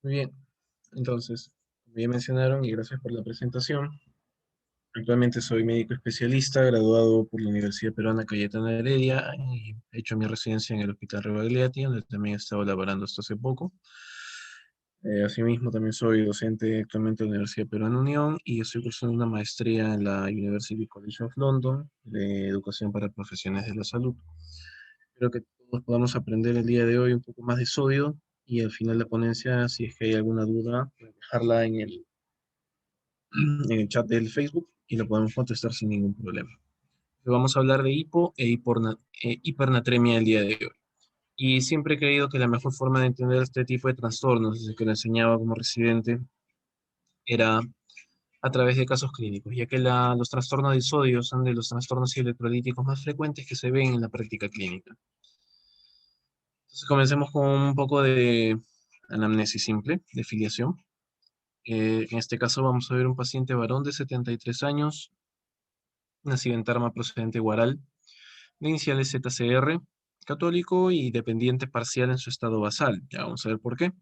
Muy bien, entonces, como ya mencionaron, y gracias por la presentación, actualmente soy médico especialista, graduado por la Universidad Peruana Cayetana Heredia, y he hecho mi residencia en el Hospital Rebagliati, donde también he estado laborando hasta hace poco. Asimismo, también soy docente actualmente en la Universidad Peruana Unión y estoy cursando una maestría en la University College of London de Educación para Profesiones de la Salud. Espero que todos podamos aprender el día de hoy un poco más de sodio y al final de la ponencia, si es que hay alguna duda, pueden dejarla en el chat del Facebook y lo podemos contestar sin ningún problema. Vamos a hablar de hipernatremia el día de hoy. Y siempre he creído que la mejor forma de entender este tipo de trastornos, desde que lo enseñaba como residente, era a través de casos clínicos, ya que los trastornos de sodio son de los trastornos electrolíticos más frecuentes que se ven en la práctica clínica. Entonces comencemos con un poco de anamnesis simple, de filiación. En este caso vamos a ver un paciente varón de 73 años, nacido en Tarma procedente Guaral, de iniciales ZCR, católico y dependiente parcial en su estado basal. Ya vamos a ver por qué.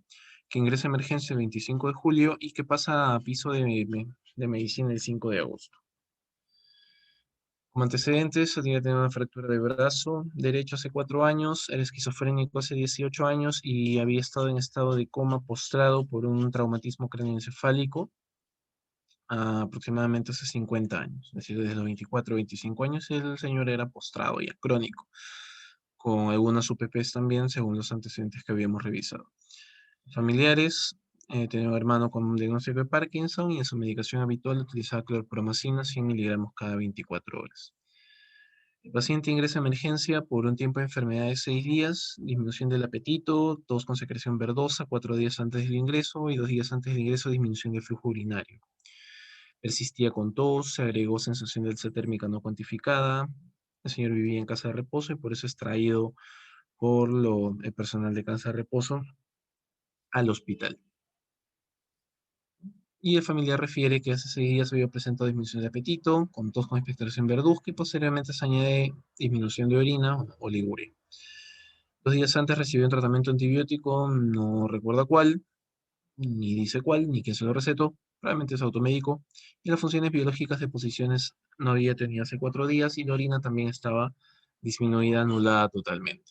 Que ingresa a emergencia el 25 de julio y que pasa a piso de medicina el 5 de agosto. Como antecedentes, tenía tenido una fractura de brazo derecho hace 4 años, era esquizofrénico hace 18 años y había estado en estado de coma postrado por un traumatismo craneoencefálico aproximadamente hace 50 años. Es decir, desde los 24 o 25 años el señor era postrado ya, crónico, con algunas UPPs también, según los antecedentes que habíamos revisado. Familiares, tenía un hermano con un diagnóstico de Parkinson y en su medicación habitual utilizaba clorpromacina 100 miligramos cada 24 horas. El paciente ingresa a emergencia por un tiempo de enfermedad de 6 días, disminución del apetito, tos con secreción verdosa 4 días antes del ingreso y 2 días antes del ingreso disminución del flujo urinario. Persistía con tos, se agregó sensación de alza térmica no cuantificada. El señor vivía en casa de reposo y por eso es traído por el personal de casa de reposo al hospital. Y el familiar refiere que hace 6 días había presentado disminución de apetito, con tos con expectoración verduzca y posteriormente se añade disminución de orina o oliguria. 2 días antes recibió un tratamiento antibiótico, no recuerda cuál, ni dice cuál, ni quién se lo recetó, probablemente es automédico, y las funciones biológicas de posiciones no había tenido hace 4 días y la orina también estaba disminuida, anulada totalmente.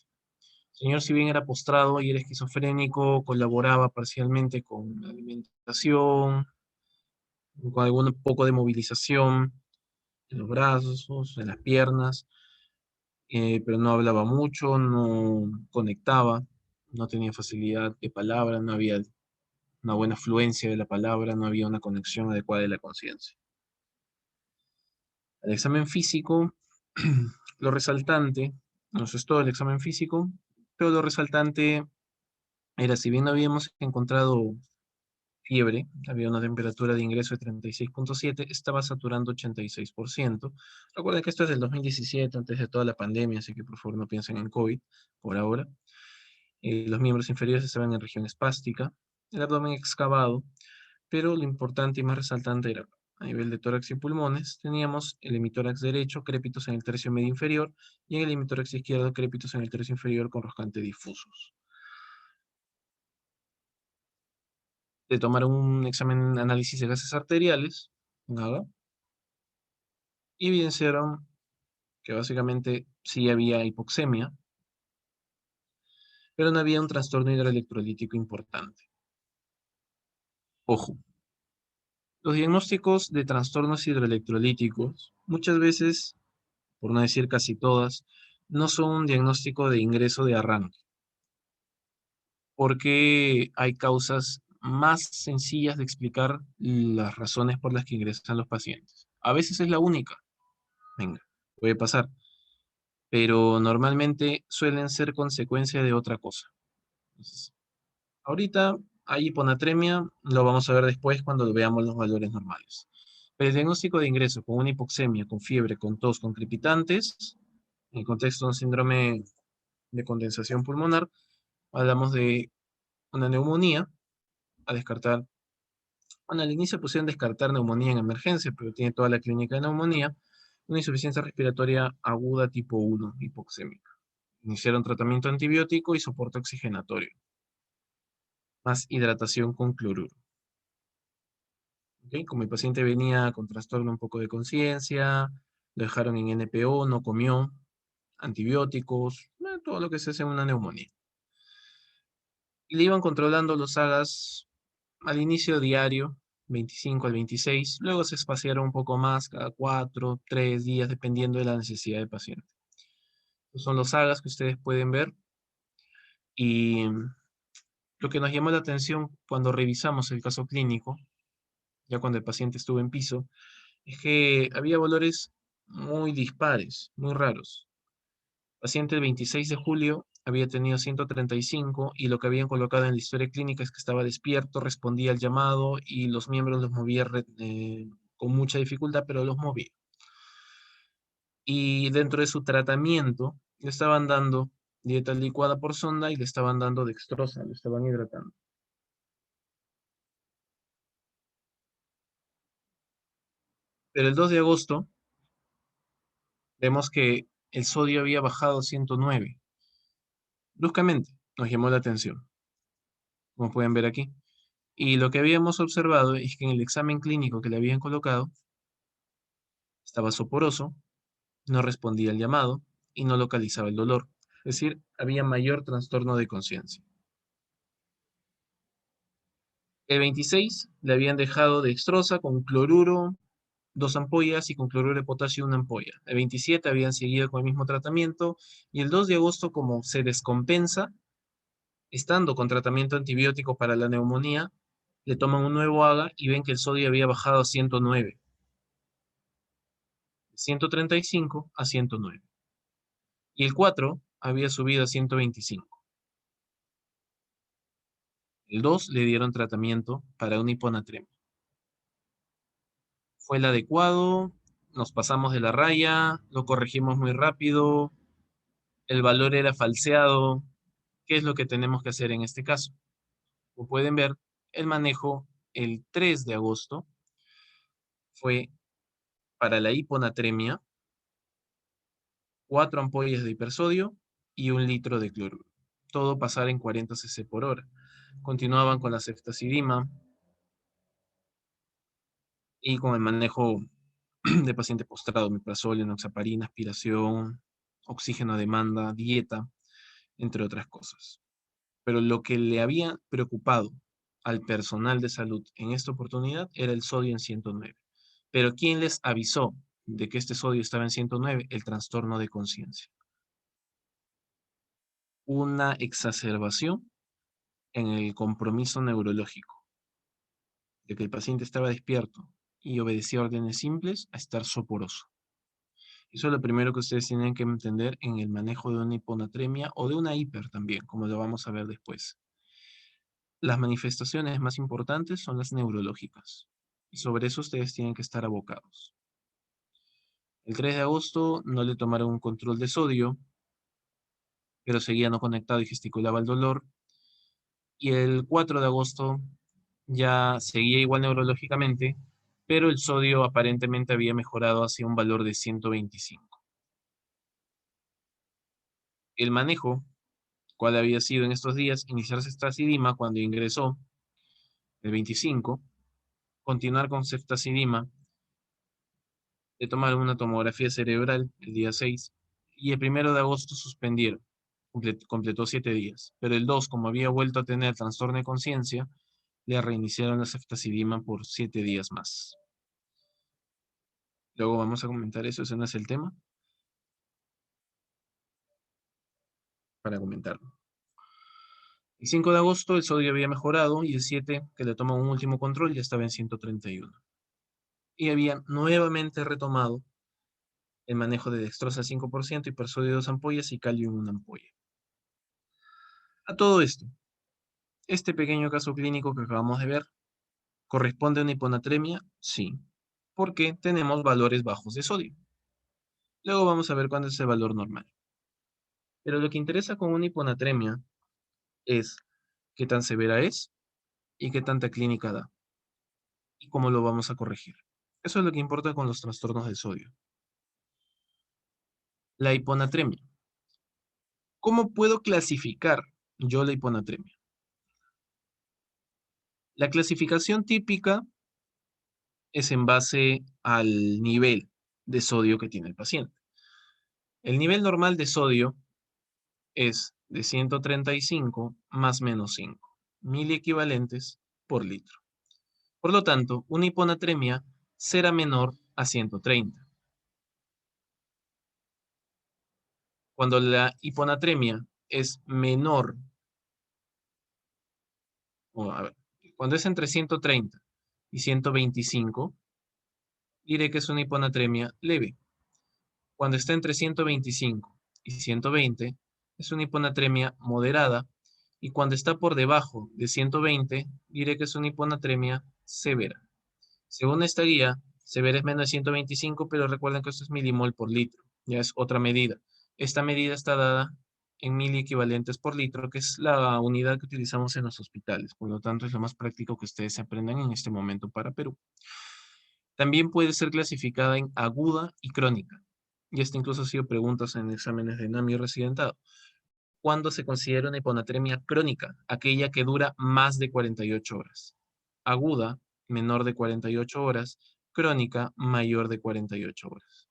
El señor, si bien era postrado y era esquizofrénico, colaboraba parcialmente con la alimentación, con algún poco de movilización en los brazos, en las piernas, pero no hablaba mucho, no conectaba, no tenía facilidad de palabra, no había una buena fluencia de la palabra, no había una conexión adecuada de la conciencia. El examen físico, lo resaltante, no es todo el examen físico, pero lo resaltante era, si bien no habíamos encontrado fiebre, había una temperatura de ingreso de 36,7, estaba saturando 86%. Recuerden que esto es del 2017, antes de toda la pandemia, así que por favor no piensen en COVID por ahora. Los miembros inferiores estaban en región espástica, el abdomen excavado, pero lo importante y más resaltante era a nivel de tórax y pulmones, teníamos el hemitórax derecho, crépitos en el tercio medio inferior, y en el hemitórax izquierdo, crépitos en el tercio inferior con roscante difusos. Le tomaron un examen de análisis de gases arteriales, nada, y evidenciaron que básicamente sí había hipoxemia, pero no había un trastorno hidroelectrolítico importante. Ojo, los diagnósticos de trastornos hidroelectrolíticos muchas veces, por no decir casi todas, no son un diagnóstico de ingreso de arranque, porque hay causas más sencillas de explicar las razones por las que ingresan los pacientes. A veces es la única, venga, puede pasar, pero normalmente suelen ser consecuencia de otra cosa. Entonces, ahorita hay hiponatremia, lo vamos a ver después cuando veamos los valores normales. Pero el diagnóstico de ingreso con una hipoxemia, con fiebre, con tos, con crepitantes, en el contexto de un síndrome de condensación pulmonar, hablamos de una neumonía, a descartar, bueno, al inicio pusieron descartar neumonía en emergencia, pero tiene toda la clínica de neumonía, una insuficiencia respiratoria aguda tipo 1, hipoxémica. Iniciaron tratamiento antibiótico y soporte oxigenatorio. más hidratación con cloruro. ¿Ok? Como el paciente venía con trastorno un poco de conciencia, lo dejaron en NPO, no comió, antibióticos, todo lo que se hace en una neumonía. Y le iban controlando los Agas al inicio diario, 25 al 26, luego se espaciaron un poco más, cada 4, 3 días, dependiendo de la necesidad del paciente. Estos son los Agas que ustedes pueden ver. Y lo que nos llamó la atención cuando revisamos el caso clínico, ya cuando el paciente estuvo en piso, es que había valores muy dispares, muy raros. El paciente el 26 de julio había tenido 135 y lo que habían colocado en la historia clínica es que estaba despierto, respondía al llamado y los miembros los movía con mucha dificultad, pero los movía. Y dentro de su tratamiento le estaban dando dieta licuada por sonda y le estaban dando dextrosa, le estaban hidratando. Pero el 2 de agosto vemos que el sodio había bajado a 109. Bruscamente nos llamó la atención, como pueden ver aquí. Y lo que habíamos observado es que en el examen clínico que le habían colocado estaba soporoso, no respondía al llamado y no localizaba el dolor. Es decir, había mayor trastorno de conciencia. El 26 le habían dejado dextrosa con cloruro, 2 ampollas y con cloruro de potasio 1 ampolla. El 27 habían seguido con el mismo tratamiento y el 2 de agosto, como se descompensa, estando con tratamiento antibiótico para la neumonía, le toman un nuevo AGA y ven que el sodio había bajado a 109, 135 a 109. Y el 4 había subido a 125. El 2 le dieron tratamiento para una hiponatremia. Fue el adecuado, nos pasamos de la raya, lo corregimos muy rápido, el valor era falseado. ¿Qué es lo que tenemos que hacer en este caso? Como pueden ver, el manejo el 3 de agosto fue para la hiponatremia, 4 ampollas de hipersodio y 1 litro de cloruro. Todo pasar en 40 cc por hora. Continuaban con la ceftazidima y con el manejo de paciente postrado, meprazolio, enoxaparina, aspiración, oxígeno a demanda, dieta, entre otras cosas. Pero lo que le había preocupado al personal de salud en esta oportunidad era el sodio en 109. Pero ¿quién les avisó de que este sodio estaba en 109? El trastorno de conciencia. Una exacerbación en el compromiso neurológico, de que el paciente estaba despierto y obedecía órdenes simples a estar soporoso. Eso es lo primero que ustedes tienen que entender en el manejo de una hiponatremia o de una hiper también, como lo vamos a ver después. Las manifestaciones más importantes son las neurológicas, y sobre eso ustedes tienen que estar abocados. El 3 de agosto no le tomaron un control de sodio, pero seguía no conectado y gesticulaba el dolor. Y el 4 de agosto ya seguía igual neurológicamente, pero el sodio aparentemente había mejorado hacia un valor de 125. El manejo, cuál había sido en estos días, iniciar ceftazidima cuando ingresó el 25, continuar con ceftazidima, de tomar una tomografía cerebral el día 6, y el 1 de agosto suspendieron, completó 7 días, pero el 2, como había vuelto a tener trastorno de conciencia, le reiniciaron la ceftazidima por 7 días más. Luego vamos a comentar eso, ese no es el tema, para comentarlo. El 5 de agosto el sodio había mejorado y el 7, que le toma un último control, ya estaba en 131. Y había nuevamente retomado el manejo de dextrosa al 5%, hipersodio 2 ampollas y calio en 1 ampolla. A todo esto, este pequeño caso clínico que acabamos de ver, ¿corresponde a una hiponatremia? Sí, porque tenemos valores bajos de sodio. Luego vamos a ver cuándo es el valor normal. Pero lo que interesa con una hiponatremia es qué tan severa es y qué tanta clínica da y cómo lo vamos a corregir. Eso es lo que importa con los trastornos del sodio. La hiponatremia. ¿Cómo puedo clasificar yo la hiponatremia? La clasificación típica es en base al nivel de sodio que tiene el paciente. El nivel normal de sodio es de 135 más menos 5 miliequivalentes por litro. Por lo tanto, una hiponatremia será menor a 130. Cuando la hiponatremia es menor, a ver, cuando es entre 130 y 125, diré que es una hiponatremia leve. Cuando está entre 125 y 120, es una hiponatremia moderada. Y cuando está por debajo de 120, diré que es una hiponatremia severa. Según esta guía, severa es menos de 125, pero recuerden que esto es milimol por litro. Ya es otra medida. Esta medida está dada en miliequivalentes por litro, que es la unidad que utilizamos en los hospitales. Por lo tanto, es lo más práctico que ustedes aprendan en este momento para Perú. También puede ser clasificada en aguda y crónica. Y esto incluso ha sido preguntas en exámenes de NAMI residentado. ¿Cuándo se considera una hiponatremia crónica? Aquella que dura más de 48 horas. Aguda, menor de 48 horas. Crónica, mayor de 48 horas.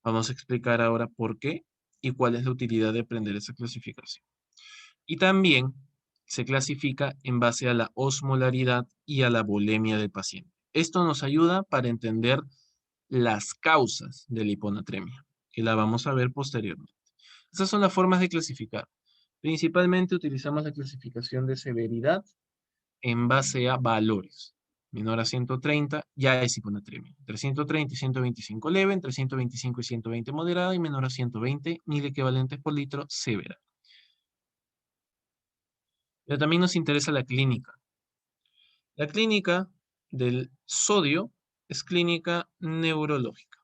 Vamos a explicar ahora por qué y cuál es la utilidad de aprender esa clasificación. Y también se clasifica en base a la osmolaridad y a la volemia del paciente. Esto nos ayuda para entender las causas de la hiponatremia, que la vamos a ver posteriormente. Esas son las formas de clasificar. Principalmente utilizamos la clasificación de severidad en base a valores. Menor a 130 ya es hiponatremia. Entre 130 y 125 leve, entre 125 y 120 moderada y menor a 120 equivalentes por litro severa. Pero también nos interesa la clínica. La clínica del sodio es clínica neurológica.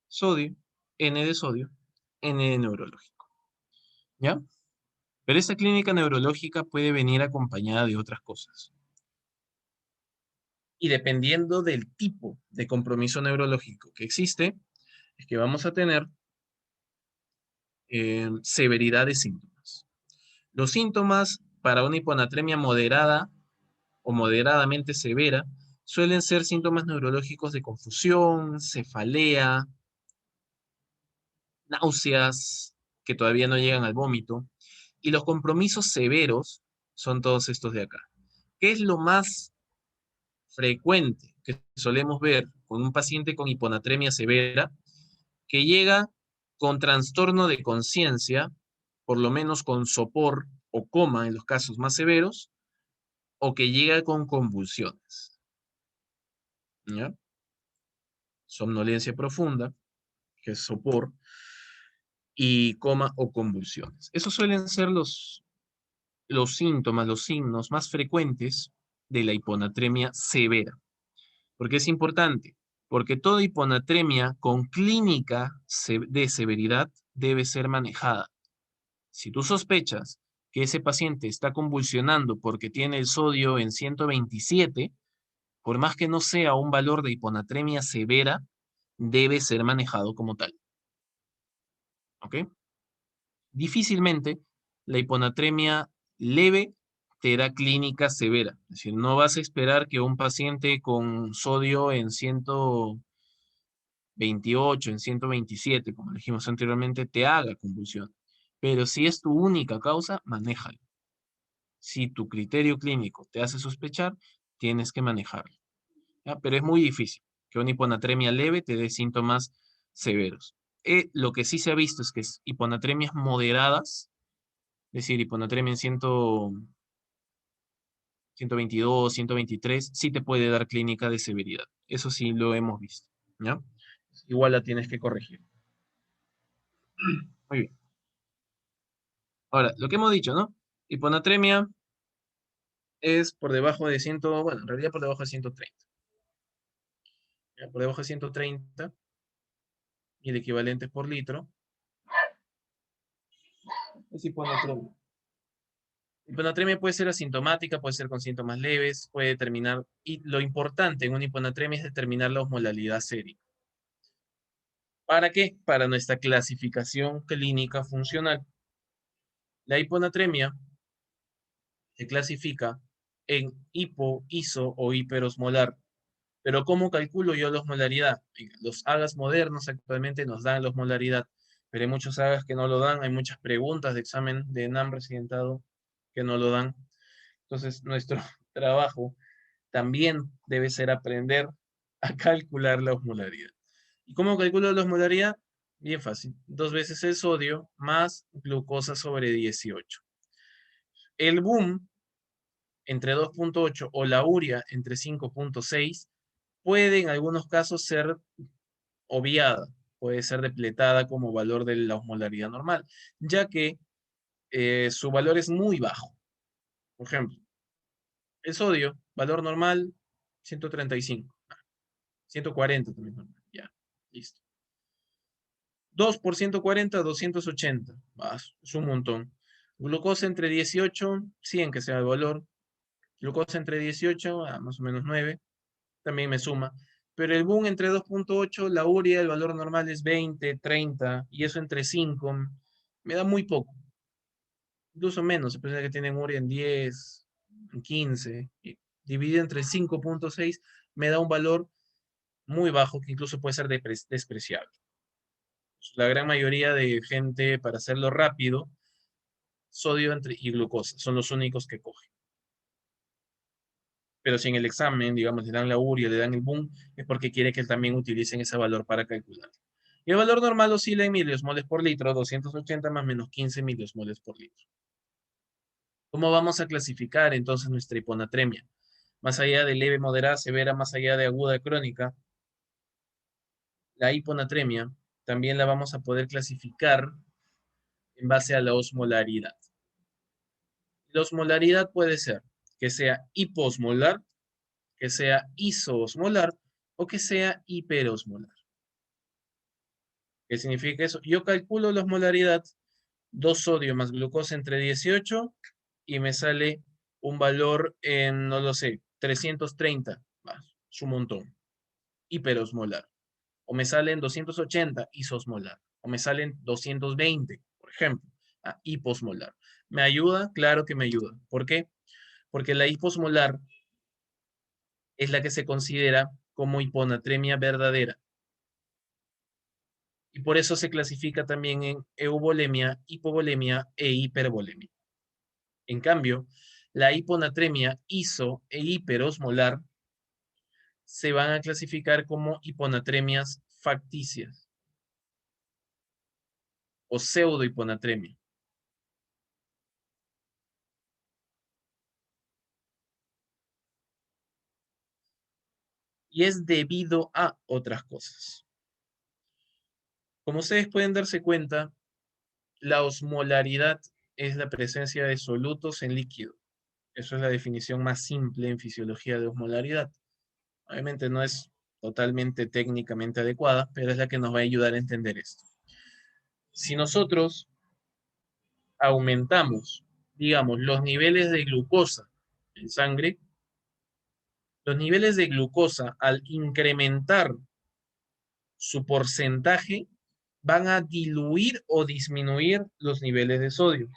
Sodio, N de sodio, N de neurológico. ¿Ya? Pero esta clínica neurológica puede venir acompañada de otras cosas. Y dependiendo del tipo de compromiso neurológico que existe, es que vamos a tener severidad de síntomas. Los síntomas para una hiponatremia moderada o moderadamente severa suelen ser síntomas neurológicos de confusión, cefalea, náuseas que todavía no llegan al vómito. Y los compromisos severos son todos estos de acá. ¿Qué es lo más frecuente que solemos ver con un paciente con hiponatremia severa? Que llega con trastorno de conciencia, por lo menos con sopor o coma en los casos más severos, o que llega con convulsiones. ¿Ya? Somnolencia profunda, que es sopor, y coma o convulsiones. Esos suelen ser los síntomas, los signos más frecuentes de la hiponatremia severa. ¿Por qué es importante? Porque toda hiponatremia con clínica de severidad debe ser manejada. Si tú sospechas que ese paciente está convulsionando porque tiene el sodio en 127, por más que no sea un valor de hiponatremia severa, debe ser manejado como tal. ¿Ok? Difícilmente la hiponatremia leve te da clínica severa. Es decir, no vas a esperar que un paciente con sodio en 128, en 127, como dijimos anteriormente, te haga convulsión. Pero si es tu única causa, manéjalo. Si tu criterio clínico te hace sospechar, tienes que manejarlo. ¿Ya? Pero es muy difícil que una hiponatremia leve te dé síntomas severos. Lo que sí se ha visto es que hiponatremias moderadas, es decir, hiponatremia en 122, 123, sí te puede dar clínica de severidad. Eso sí lo hemos visto. ¿Ya? Igual la tienes que corregir. Muy bien. Ahora, lo que hemos dicho, ¿no? Hiponatremia es por debajo de 100, bueno, en realidad por debajo de 130. ¿Ya? Por debajo de 130 y el equivalente por litro es hiponatremia. Hiponatremia puede ser asintomática, puede ser con síntomas leves, puede determinar, y lo importante en una hiponatremia es determinar la osmolalidad sérica. ¿Para qué? Para nuestra clasificación clínica funcional. La hiponatremia se clasifica en hipo, iso o hiperosmolar. Pero ¿cómo calculo yo la osmolaridad? Los AGAs modernos actualmente nos dan la osmolaridad, pero hay muchos AGAs que no lo dan, hay muchas preguntas de examen de ENAM residentado que no lo dan. Entonces, nuestro trabajo también debe ser aprender a calcular la osmolaridad. ¿Y cómo calculo la osmolaridad? Bien fácil. 2 veces el sodio más glucosa sobre 18. El boom entre 2,8 o la urea entre 5,6 puede en algunos casos ser obviada, puede ser depletada como valor de la osmolaridad normal, ya que su valor es muy bajo. Por ejemplo, el sodio, valor normal, 135. 140 también normal. Ya, listo. 2 por 140, 280. Es un montón. Glucosa entre 18, 100 que sea el valor. Glucosa entre 18, más o menos 9. También me suma. Pero el boom entre 2,8, la urea, el valor normal es 20, 30, y eso entre 5, me da muy poco. Incluso menos, se piensa que tienen urea en 10, en 15, y dividido entre 5,6, me da un valor muy bajo que incluso puede ser despreciable. La gran mayoría de gente, para hacerlo rápido, sodio y glucosa son los únicos que cogen. Pero si en el examen, digamos, le dan la urea, le dan el boom, es porque quiere que también utilicen ese valor para calcular. Y el valor normal oscila en miliosmoles por litro, 280 más menos 15 miliosmoles por litro. ¿Cómo vamos a clasificar entonces nuestra hiponatremia? Más allá de leve, moderada, severa, más allá de aguda, crónica, la hiponatremia también la vamos a poder clasificar en base a la osmolaridad. La osmolaridad puede ser que sea hiposmolar, que sea isoosmolar o que sea hiperosmolar. ¿Qué significa eso? Yo calculo la osmolaridad, 2 sodio más glucosa entre 18 y me sale un valor en, no lo sé, 330, es un montón, hiperosmolar. O me salen 280, isosmolar. O me salen 220, por ejemplo, hiposmolar. ¿Me ayuda? Claro que me ayuda. ¿Por qué? Porque la hiposmolar es la que se considera como hiponatremia verdadera. Y por eso se clasifica también en euvolemia, hipovolemia e hipervolemia. En cambio, la hiponatremia iso e hiperosmolar se van a clasificar como hiponatremias facticias o pseudohiponatremia. Y es debido a otras cosas. Como ustedes pueden darse cuenta, la osmolaridad es la presencia de solutos en líquido. Eso es la definición más simple en fisiología de osmolaridad. Obviamente no es totalmente técnicamente adecuada, pero es la que nos va a ayudar a entender esto. Si nosotros aumentamos, digamos, los niveles de glucosa en sangre, los niveles de glucosa al incrementar su porcentaje van a diluir o disminuir los niveles de sodio.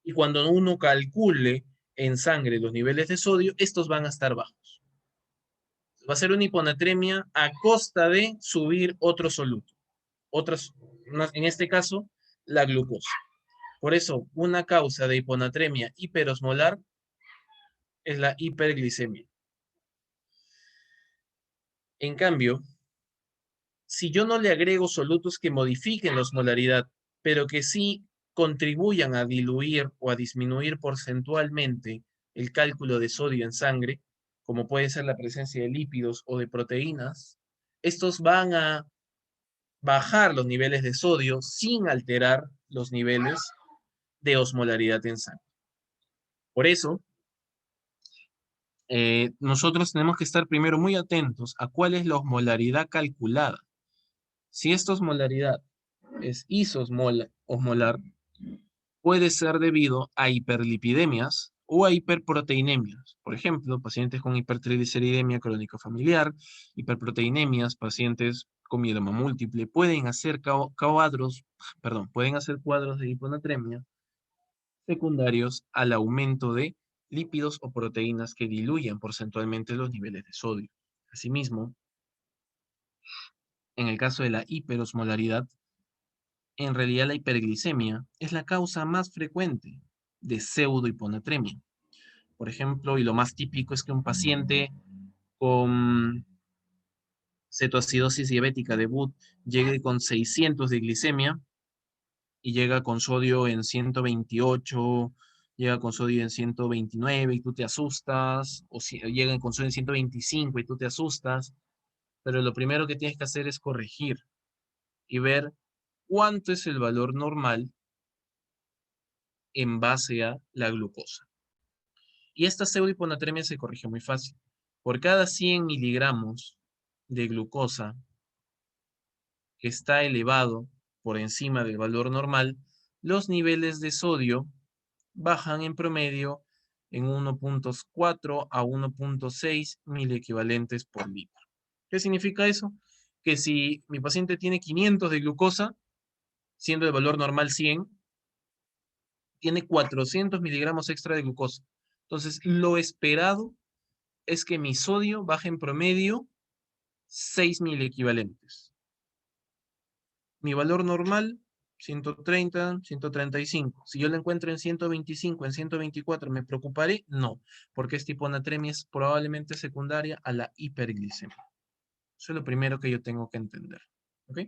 Y cuando uno calcule en sangre los niveles de sodio, estos van a estar bajos. Va a ser una hiponatremia a costa de subir otro soluto. En este caso, la glucosa. Por eso, una causa de hiponatremia hiperosmolar es la hiperglicemia. En cambio, si yo no le agrego solutos que modifiquen la osmolaridad, pero que sí contribuyan a diluir o a disminuir porcentualmente el cálculo de sodio en sangre, como puede ser la presencia de lípidos o de proteínas, estos van a bajar los niveles de sodio sin alterar los niveles de osmolaridad en sangre. Por eso, nosotros tenemos que estar primero muy atentos a cuál es la osmolaridad calculada. Si esta osmolaridad es isosmolar, puede ser debido a hiperlipidemias o a hiperproteinemias. Por ejemplo, pacientes con hipertrigliceridemia crónica familiar, hiperproteinemias, pacientes con mieloma múltiple, pueden hacer cuadros de hiponatremia secundarios al aumento de lípidos o proteínas que diluyen porcentualmente los niveles de sodio. Asimismo, en el caso de la hiperosmolaridad, en realidad la hiperglicemia es la causa más frecuente de pseudohiponatremia. Por ejemplo, y lo más típico es que un paciente con cetoacidosis diabética debut llegue con 600 de glicemia y llega con sodio en 128, llega con sodio en 129 y tú te asustas, o si, llega con sodio en 125 y tú te asustas, pero lo primero que tienes que hacer es corregir y ver cuánto es el valor normal en base a la glucosa. Y esta pseudohiponatremia se corrige muy fácil. Por cada 100 miligramos de glucosa que está elevado por encima del valor normal, los niveles de sodio bajan en promedio en 1.4 a 1.6 miliequivalentes por litro. ¿Qué significa eso? Que si mi paciente tiene 500 de glucosa, siendo el valor normal 100, tiene 400 miligramos extra de glucosa. Entonces, lo esperado es que mi sodio baje en promedio 6 miliequivalentes. Mi valor normal, 130, 135. Si yo lo encuentro en 125, en 124, ¿me preocuparé? No, porque esta hiponatremia es probablemente secundaria a la hiperglicemia. Eso es lo primero que yo tengo que entender. ¿Ok?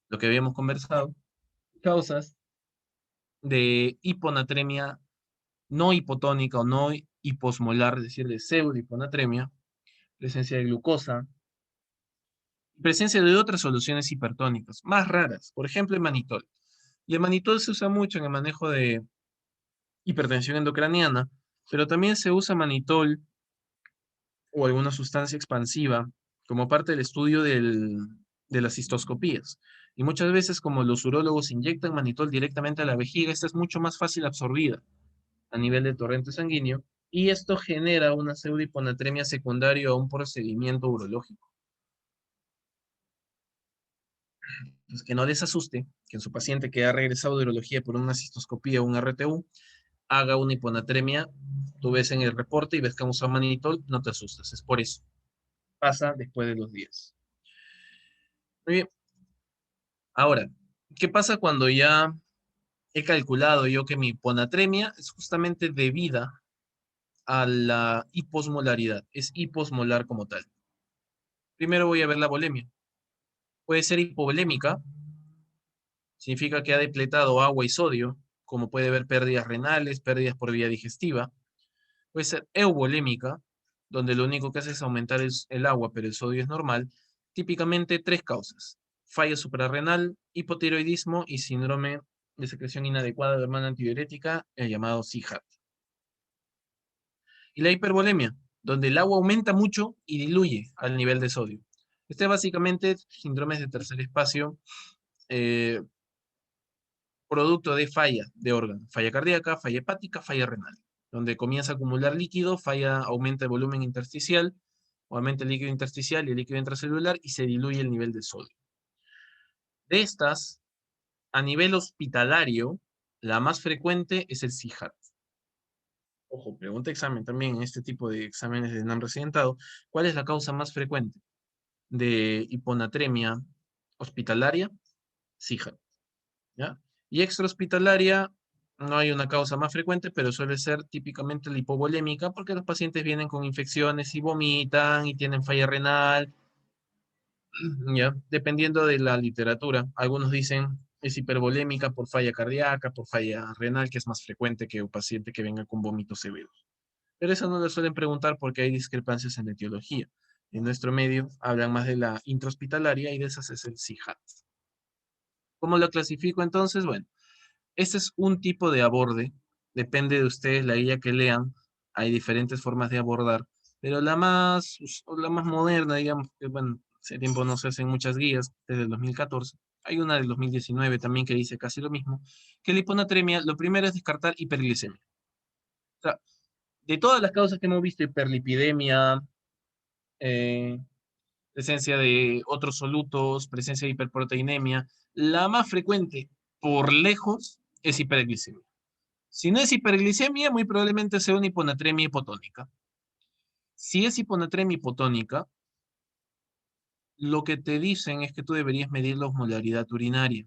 Lo que habíamos conversado, causas de hiponatremia no hipotónica o no hiposmolar, es decir, de pseudohiponatremia, presencia de glucosa, presencia de otras soluciones hipertónicas, más raras, por ejemplo, el manitol. Y el manitol se usa mucho en el manejo de hipertensión endocraniana, pero también se usa manitol o alguna sustancia expansiva como parte del estudio de las cistoscopías. Y muchas veces, como los urólogos inyectan manitol directamente a la vejiga, esta es mucho más fácil absorbida a nivel de torrente sanguíneo, y esto genera una pseudohiponatremia secundaria a un procedimiento urológico. Entonces, que no les asuste que en su paciente que ha regresado de urología por una cistoscopía o un RTU, haga una hiponatremia, tú ves en el reporte y ves que usa manitol, no te asustes, es por eso. Pasa después de los días. Muy bien. Ahora, ¿qué pasa cuando ya he calculado yo que mi hiponatremia es justamente debida a la hiposmolaridad? Es hiposmolar como tal. Primero voy a ver la volemia. Puede ser hipovolémica, significa que ha depletado agua y sodio, como puede haber pérdidas renales, pérdidas por vía digestiva. Puede ser euvolémica, donde lo único que hace es aumentar el agua, pero el sodio es normal. Típicamente tres causas: falla suprarrenal, hipotiroidismo y síndrome de secreción inadecuada de hormona antidiurética, el llamado CIHAT. Y la hipervolemia, donde el agua aumenta mucho y diluye al nivel de sodio. Este es básicamente síndromes de tercer espacio, eh, producto de falla de órgano, falla cardíaca, falla hepática, falla renal, donde comienza a acumular líquido, falla, aumenta el volumen intersticial, o aumenta el líquido intersticial y el líquido intracelular y se diluye el nivel de sodio. De estas, a nivel hospitalario, la más frecuente es el CIHAT. Ojo, pregunta examen también en este tipo de exámenes de NAM residentado. ¿Cuál es la causa más frecuente de hiponatremia hospitalaria? CIHAT. ¿Ya? Y extrahospitalaria, no hay una causa más frecuente, pero suele ser típicamente la hipovolémica, porque los pacientes vienen con infecciones y vomitan y tienen falla renal, ¿ya? Dependiendo de la literatura. Algunos dicen es hipervolémica por falla cardíaca, por falla renal, que es más frecuente que un paciente que venga con vómitos severos. Pero eso no lo suelen preguntar porque hay discrepancias en la etiología. En nuestro medio hablan más de la intrahospitalaria y de esas es el CIHAT. ¿Cómo lo clasifico entonces? Bueno, este es un tipo de aborde, depende de ustedes la guía que lean, hay diferentes formas de abordar, pero la más moderna, digamos, que bueno, hace tiempo no se hacen muchas guías, desde el 2014, hay una del 2019 también que dice casi lo mismo, que la hiponatremia, lo primero es descartar hiperglicemia. O sea, de todas las causas que hemos visto, hiperlipidemia, eh, presencia de otros solutos, presencia de hiperproteinemia, la más frecuente por lejos es hiperglicemia. Si no es hiperglicemia, muy probablemente sea una hiponatremia hipotónica. Si es hiponatremia hipotónica, lo que te dicen es que tú deberías medir la osmolaridad urinaria.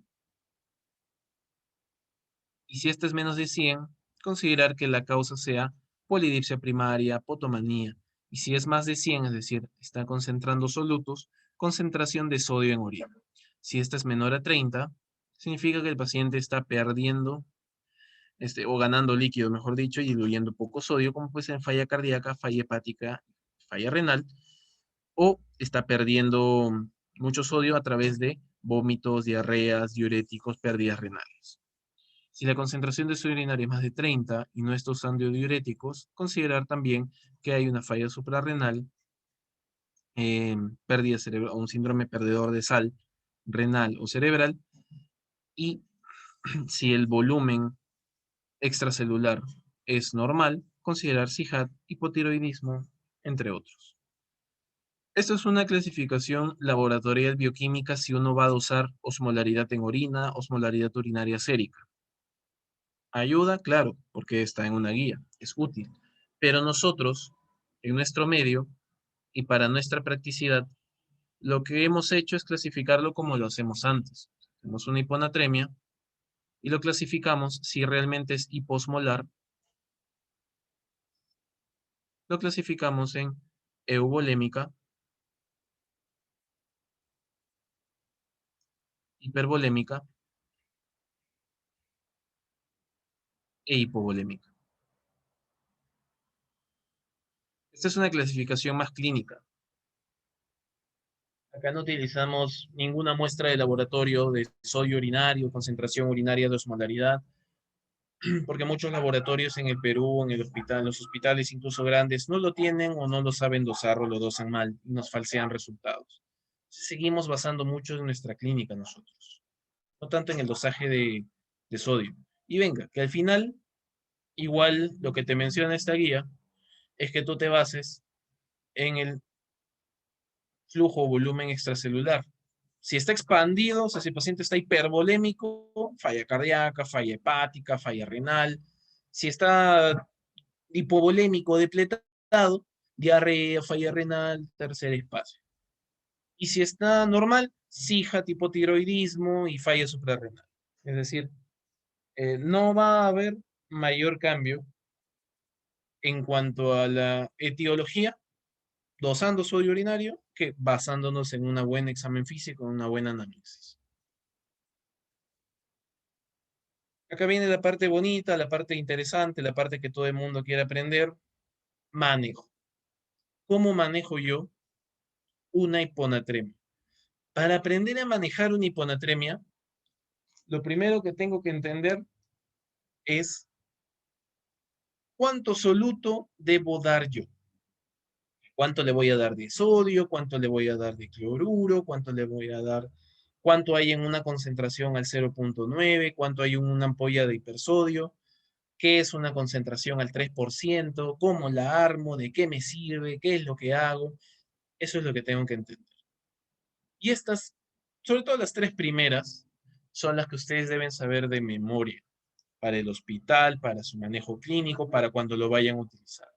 Y si esta es menos de 100, considerar que la causa sea polidipsia primaria, potomanía. Y si es más de 100, es decir, está concentrando solutos, concentración de sodio en orina. Si esta es menor a 30, significa que el paciente está perdiendo o ganando líquido, mejor dicho, y diluyendo poco sodio, como puede ser en falla cardíaca, falla hepática, falla renal, o está perdiendo mucho sodio a través de vómitos, diarreas, diuréticos, pérdidas renales. Si la concentración de sodio urinaria es más de 30 y no está usando diuréticos, considerar también que hay una falla suprarrenal, pérdida cerebral o un síndrome perdedor de sal renal o cerebral, y si el volumen extracelular es normal, considerar SIHAT, hipotiroidismo, entre otros. Esta es una clasificación laboratorial bioquímica si uno va a dosar osmolaridad en orina, osmolaridad urinaria sérica. Ayuda, claro, porque está en una guía, es útil. Pero nosotros, en nuestro medio y para nuestra practicidad, lo que hemos hecho es clasificarlo como lo hacemos antes. Tenemos una hiponatremia y lo clasificamos si realmente es hiposmolar, lo clasificamos en euvolémica, hipervolémica e hipovolémica. Esta es una clasificación más clínica. Acá no utilizamos ninguna muestra de laboratorio de sodio urinario, concentración urinaria de osmolaridad, porque muchos laboratorios en el Perú, en el hospital, en los hospitales incluso grandes, no lo tienen o no lo saben dosar o lo dosan mal y nos falsean resultados. Seguimos basando mucho en nuestra clínica nosotros, no tanto en el dosaje de sodio. Y venga, que al final, igual lo que te menciona esta guía es que tú te bases en el flujo o volumen extracelular. Si está expandido, o sea, si el paciente está hipervolémico, falla cardíaca, falla hepática, falla renal. Si está hipovolémico, depletado, diarrea, falla renal, tercer espacio. Y si está normal, SIHA, hipotiroidismo y falla suprarrenal. Es decir, no va a haber mayor cambio en cuanto a la etiología dosando sodio urinario que basándonos en un buen examen físico, en una buena análisis. Acá viene la parte bonita, la parte interesante, la parte que todo el mundo quiere aprender, manejo. ¿Cómo manejo yo una hiponatremia? Para aprender a manejar una hiponatremia, lo primero que tengo que entender es cuánto soluto debo dar yo. Cuánto le voy a dar de sodio, cuánto le voy a dar de cloruro, cuánto le voy a dar, cuánto hay en una concentración al 0,9, cuánto hay en una ampolla de hipersodio, qué es una concentración al 3%, cómo la armo, de qué me sirve, qué es lo que hago. Eso es lo que tengo que entender. Y estas, sobre todo las tres primeras, son las que ustedes deben saber de memoria para el hospital, para su manejo clínico, para cuando lo vayan a utilizar.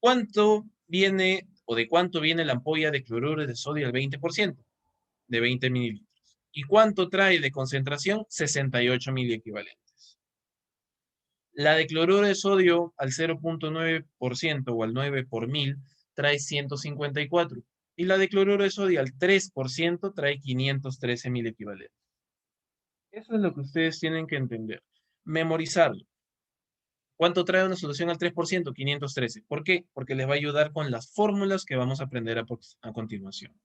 ¿Cuánto viene o de cuánto viene la ampolla de cloruro de sodio al 20%? De 20 mililitros. ¿Y cuánto trae de concentración? 68 miliequivalentes. La de cloruro de sodio al 0,9% o al 9 por mil trae 154. Y la de cloruro de sodio al 3% trae 513 miliequivalentes. Eso es lo que ustedes tienen que entender. Memorizarlo. ¿Cuánto trae una solución al 3%? 513. ¿Por qué? Porque les va a ayudar con las fórmulas que vamos a aprender a continuación.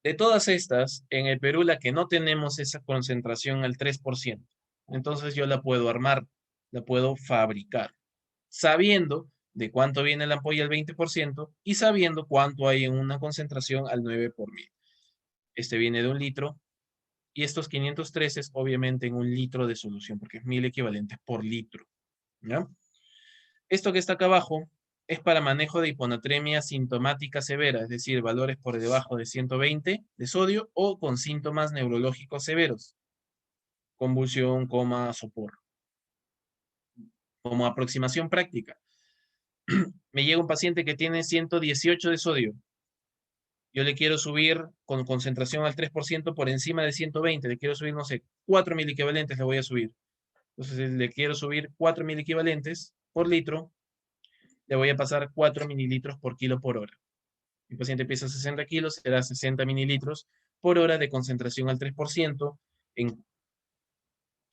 De todas estas, en el Perú la que no tenemos esa concentración al 3%. Entonces yo la puedo armar, la puedo fabricar, sabiendo de cuánto viene la ampolla al 20% y sabiendo cuánto hay en una concentración al 9 por mil. Este viene de 1 litro y estos 513 es obviamente en 1 litro de solución porque es 1000 equivalentes por litro. ¿Ya? Esto que está acá abajo es para manejo de hiponatremia sintomática severa, es decir, valores por debajo de 120 de sodio o con síntomas neurológicos severos. convulsión, coma, sopor. Como aproximación práctica. Me llega un paciente que tiene 118 de sodio. Yo le quiero subir con concentración al 3% por encima de 120. Le quiero subir, no sé, 4 miliequivalentes le voy a subir. Entonces le quiero subir 4 miliequivalentes por litro. Le voy a pasar 4 mililitros por kilo por hora. El paciente pesa 60 kilos, será 60 mililitros por hora de concentración al 3%.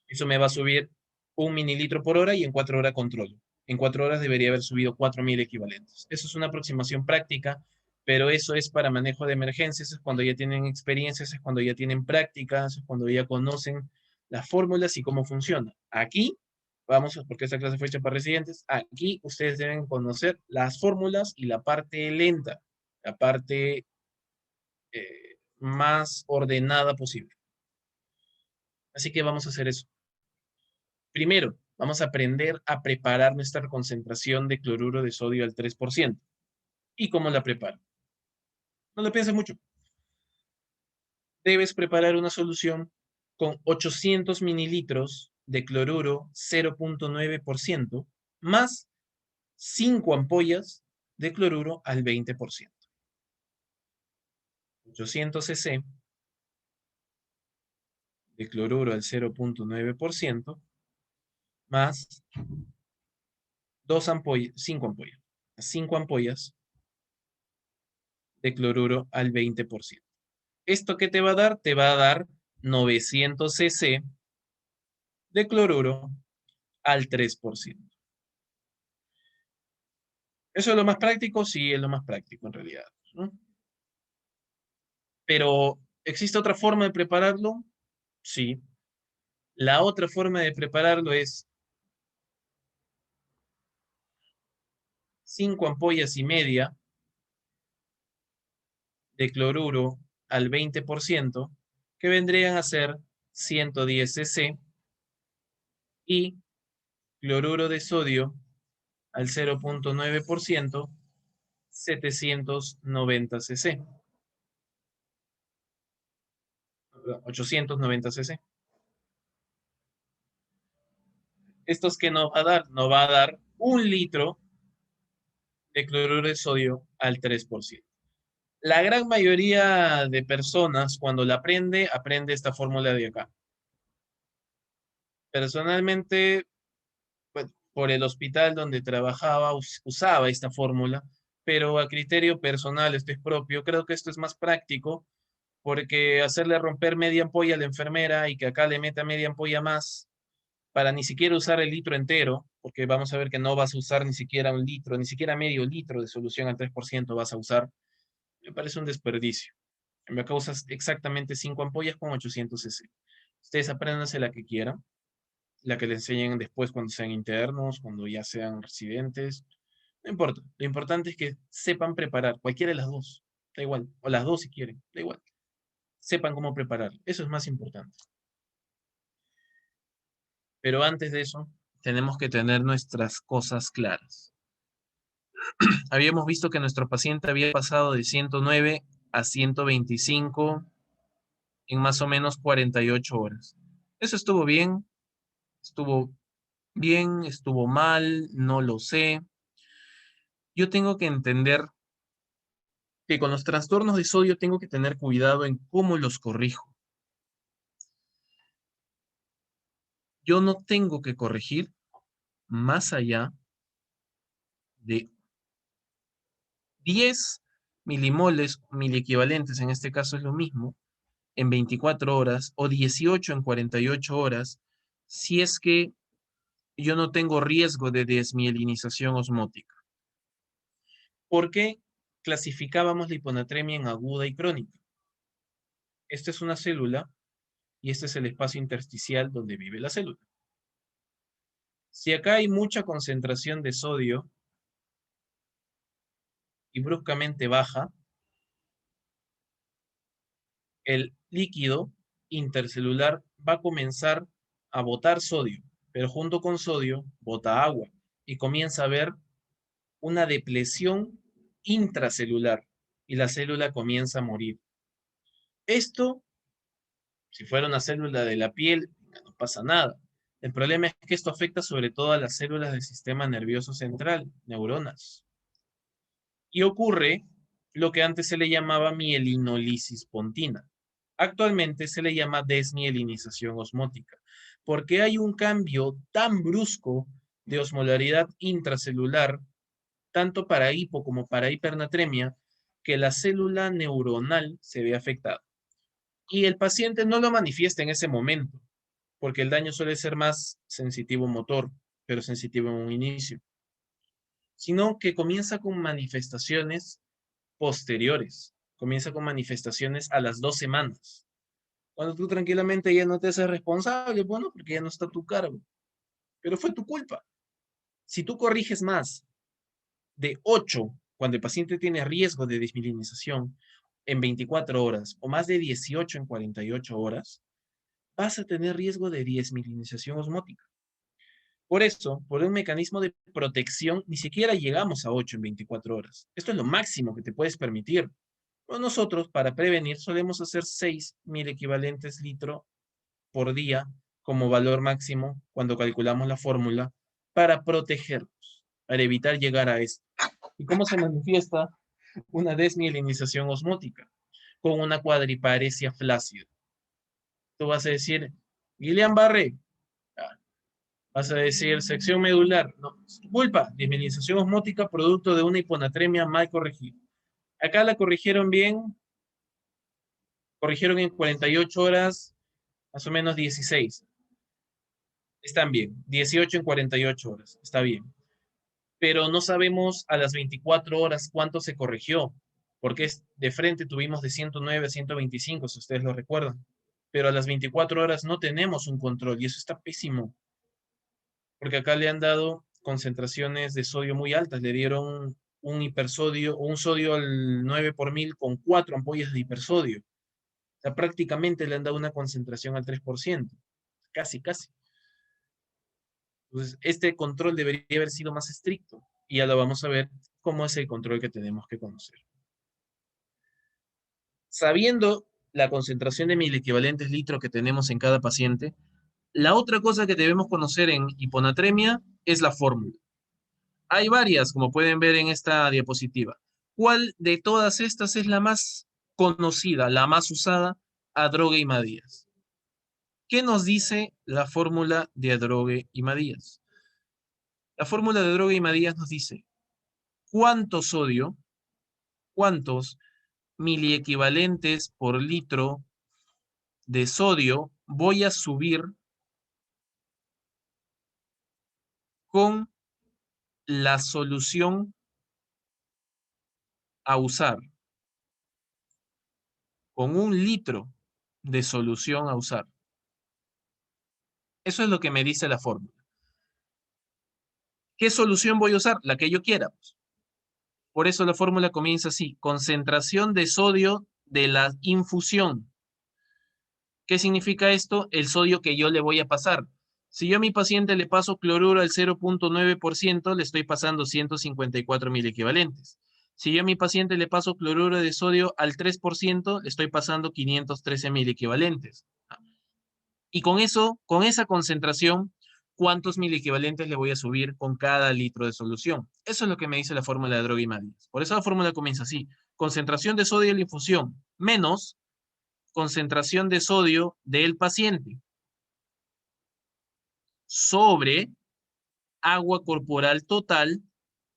Eso me va a subir 1 mililitro por hora y en 4 horas controlo. En 4 horas debería haber subido 4.000 equivalentes. Eso es una aproximación práctica, pero eso es para manejo de emergencias, es cuando ya tienen experiencias, es cuando ya tienen prácticas, es cuando ya conocen las fórmulas y cómo funciona. Aquí, vamos, porque esta clase fue hecha para residentes, aquí ustedes deben conocer las fórmulas y la parte lenta, la parte más ordenada posible. Así que vamos a hacer eso. Primero, vamos a aprender a preparar nuestra concentración de cloruro de sodio al 3%. ¿Y cómo la preparo? No lo pienses mucho. Debes preparar una solución con 800 mililitros de cloruro 0.9% más 5 ampollas de cloruro al 20%. 800 cc de cloruro al 0.9% más 5 ampollas. 5 ampollas de cloruro al 20%. ¿Esto qué te va a dar? Te va a dar 900 cc de cloruro al 3%. ¿Eso es lo más práctico? Sí, es lo más práctico en realidad, ¿no? Pero, ¿existe otra forma de prepararlo? Sí. La otra forma de prepararlo es 5 ampollas y media de cloruro al 20%, que vendrían a ser 110 cc, y cloruro de sodio al 0.9%, 790 cc. 890 cc. ¿Estos que nos va a dar? Nos va a dar 1 litro de cloruro de sodio al 3%. La gran mayoría de personas, cuando la aprende esta fórmula de acá. Personalmente, pues, por el hospital donde trabajaba, usaba esta fórmula, pero a criterio personal, esto es propio, creo que esto es más práctico, porque hacerle romper media ampolla a la enfermera y que acá le meta media ampolla más, para ni siquiera usar el litro entero, porque vamos a ver que no vas a usar ni siquiera 1 litro, ni siquiera medio litro de solución al 3% vas a usar, me parece un desperdicio. Me causas exactamente 5 ampollas con 800 cc. Ustedes apréndanse la que quieran, la que le enseñen después cuando sean internos, cuando ya sean residentes. No importa, lo importante es que sepan preparar, cualquiera de las dos, da igual, o las dos si quieren, da igual. Sepan cómo preparar, eso es más importante. Pero antes de eso, tenemos que tener nuestras cosas claras. Habíamos visto que nuestro paciente había pasado de 109 a 125 en más o menos 48 horas. Eso estuvo bien, estuvo mal, no lo sé. Yo tengo que entender que con los trastornos de sodio tengo que tener cuidado en cómo los corrijo. Yo no tengo que corregir más allá de 10 milimoles, miliequivalentes, en este caso es lo mismo, en 24 horas o 18 en 48 horas, si es que yo no tengo riesgo de desmielinización osmótica. ¿Por qué clasificábamos la hiponatremia en aguda y crónica? Esta es una célula y este es el espacio intersticial donde vive la célula. Si acá hay mucha concentración de sodio y bruscamente baja, el líquido intercelular va a comenzar a botar sodio, pero junto con sodio bota agua y comienza a haber una depresión intracelular y la célula comienza a morir. Esto, si fuera una célula de la piel, pasa nada. El problema es que esto afecta sobre todo a las células del sistema nervioso central, neuronas. Y ocurre lo que antes se le llamaba mielinolisis pontina. Actualmente se le llama desmielinización osmótica, porque hay un cambio tan brusco de osmolaridad intracelular, tanto para hipo como para hipernatremia, que la célula neuronal se ve afectada. Y el paciente no lo manifiesta en ese momento, porque el daño suele ser más sensitivo motor, pero sensitivo en un inicio, sino que comienza con manifestaciones posteriores, comienza con manifestaciones a las 2 semanas, cuando tú tranquilamente ya no te haces responsable, bueno, porque ya no está a tu cargo, pero fue tu culpa. Si tú corriges más de 8, cuando el paciente tiene riesgo de desmilinización en 24 horas o más de 18 en 48 horas, vas a tener riesgo de desmilinización osmótica. Por eso, por un mecanismo de protección, ni siquiera llegamos a 8 en 24 horas. Esto es lo máximo que te puedes permitir. Pero nosotros, para prevenir, solemos hacer 6.000 equivalentes litro por día como valor máximo cuando calculamos la fórmula para protegernos, para evitar llegar a esto. ¿Y cómo se manifiesta una desmielinización osmótica? Con una cuadriparesia flácida. Tú vas a decir, Guillain-Barré, vas a decir sección medular. No, es tu culpa. Desmielinización osmótica producto de una hiponatremia mal corregida. Acá la corrigieron bien, corrigieron en 48 horas, más o menos 16. Están bien. 18 en 48 horas. Está bien. Pero no sabemos a las 24 horas cuánto se corrigió, porque de frente tuvimos de 109 a 125, si ustedes lo recuerdan. Pero a las 24 horas no tenemos un control y eso está pésimo, porque acá le han dado concentraciones de sodio muy altas, le dieron un hipersodio o un sodio al 9 por mil con 4 ampollas de hipersodio. O sea, prácticamente le han dado una concentración al 3%, casi, casi. Entonces, este control debería haber sido más estricto y ya lo vamos a ver cómo es el control que tenemos que conocer. Sabiendo la concentración de 1.000 equivalentes litros que tenemos en cada paciente, la otra cosa que debemos conocer en hiponatremia es la fórmula. Hay varias, como pueden ver en esta diapositiva. ¿Cuál de todas estas es la más conocida, la más usada? Adrogué y Madías. ¿Qué nos dice la fórmula de Adrogué y Madías? La fórmula de Adrogué y Madías nos dice cuánto sodio, cuántos miliequivalentes por litro de sodio voy a subir con la solución a usar, con 1 litro de solución a usar. Eso es lo que me dice la fórmula. ¿Qué solución voy a usar? La que yo quiera. Por eso la fórmula comienza así: concentración de sodio de la infusión. ¿Qué significa esto? El sodio que yo le voy a pasar. Si yo a mi paciente le paso cloruro al 0.9%, le estoy pasando 154.000 equivalentes. Si yo a mi paciente le paso cloruro de sodio al 3%, le estoy pasando 513.000 equivalentes. Y con eso, con esa concentración, ¿cuántos miliequivalentes le voy a subir con cada litro de solución? Eso es lo que me dice la fórmula de Adrogué y Madías. Por eso la fórmula comienza así: concentración de sodio en la infusión menos concentración de sodio del paciente sobre agua corporal total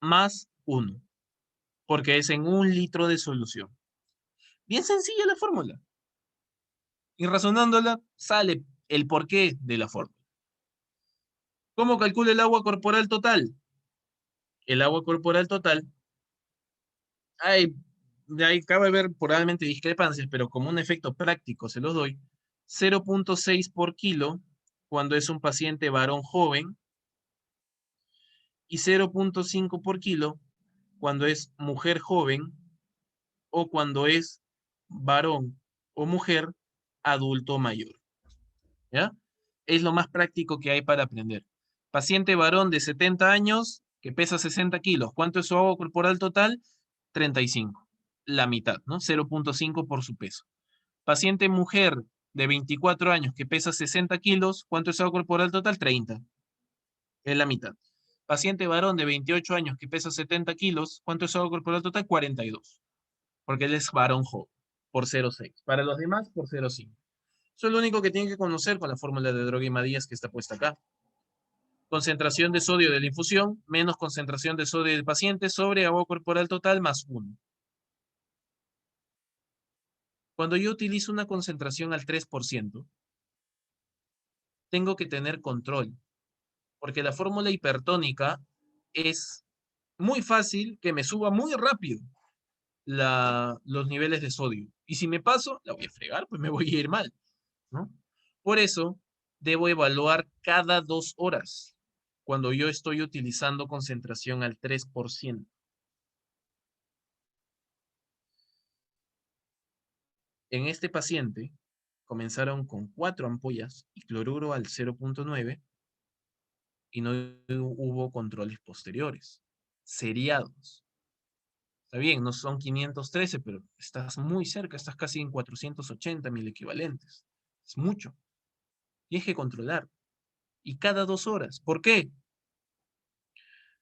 más 1, porque es en 1 litro de solución. Bien sencilla la fórmula. Y razonándola, sale el porqué de la fórmula. ¿Cómo calcula el agua corporal total? El agua corporal total, hay, cabe haber probablemente discrepancias, pero como un efecto práctico se los doy: 0.6 por kilo cuando es un paciente varón joven y 0.5 por kilo cuando es mujer joven o cuando es varón o mujer adulto mayor. ¿Ya? Es lo más práctico que hay para aprender. Paciente varón de 70 años que pesa 60 kilos. ¿Cuánto es su agua corporal total? 35. La mitad, ¿no? 0.5 por su peso. Paciente mujer de 24 años que pesa 60 kilos, ¿cuánto es agua corporal total? 30. Es la mitad. Paciente varón de 28 años que pesa 70 kilos, ¿cuánto es agua corporal total? 42. Porque él es varón joven, por 0,6. Para los demás, por 0,5. Eso es lo único que tienen que conocer con la fórmula de Droguett-Madías que está puesta acá. Concentración de sodio de la infusión menos concentración de sodio del paciente sobre agua corporal total más 1. Cuando yo utilizo una concentración al 3%, tengo que tener control, porque la fórmula hipertónica es muy fácil que me suba muy rápido los niveles de sodio. Y si me paso, la voy a fregar, pues me voy a ir mal, ¿no? Por eso, debo evaluar cada 2 horas cuando yo estoy utilizando concentración al 3%. En este paciente, comenzaron con 4 ampollas y cloruro al 0,9 y no hubo controles posteriores. Seriados. Está bien, no son 513, pero estás muy cerca, estás casi en 480 mil equivalentes. Es mucho. Tienes que controlar. Y cada 2 horas. ¿Por qué?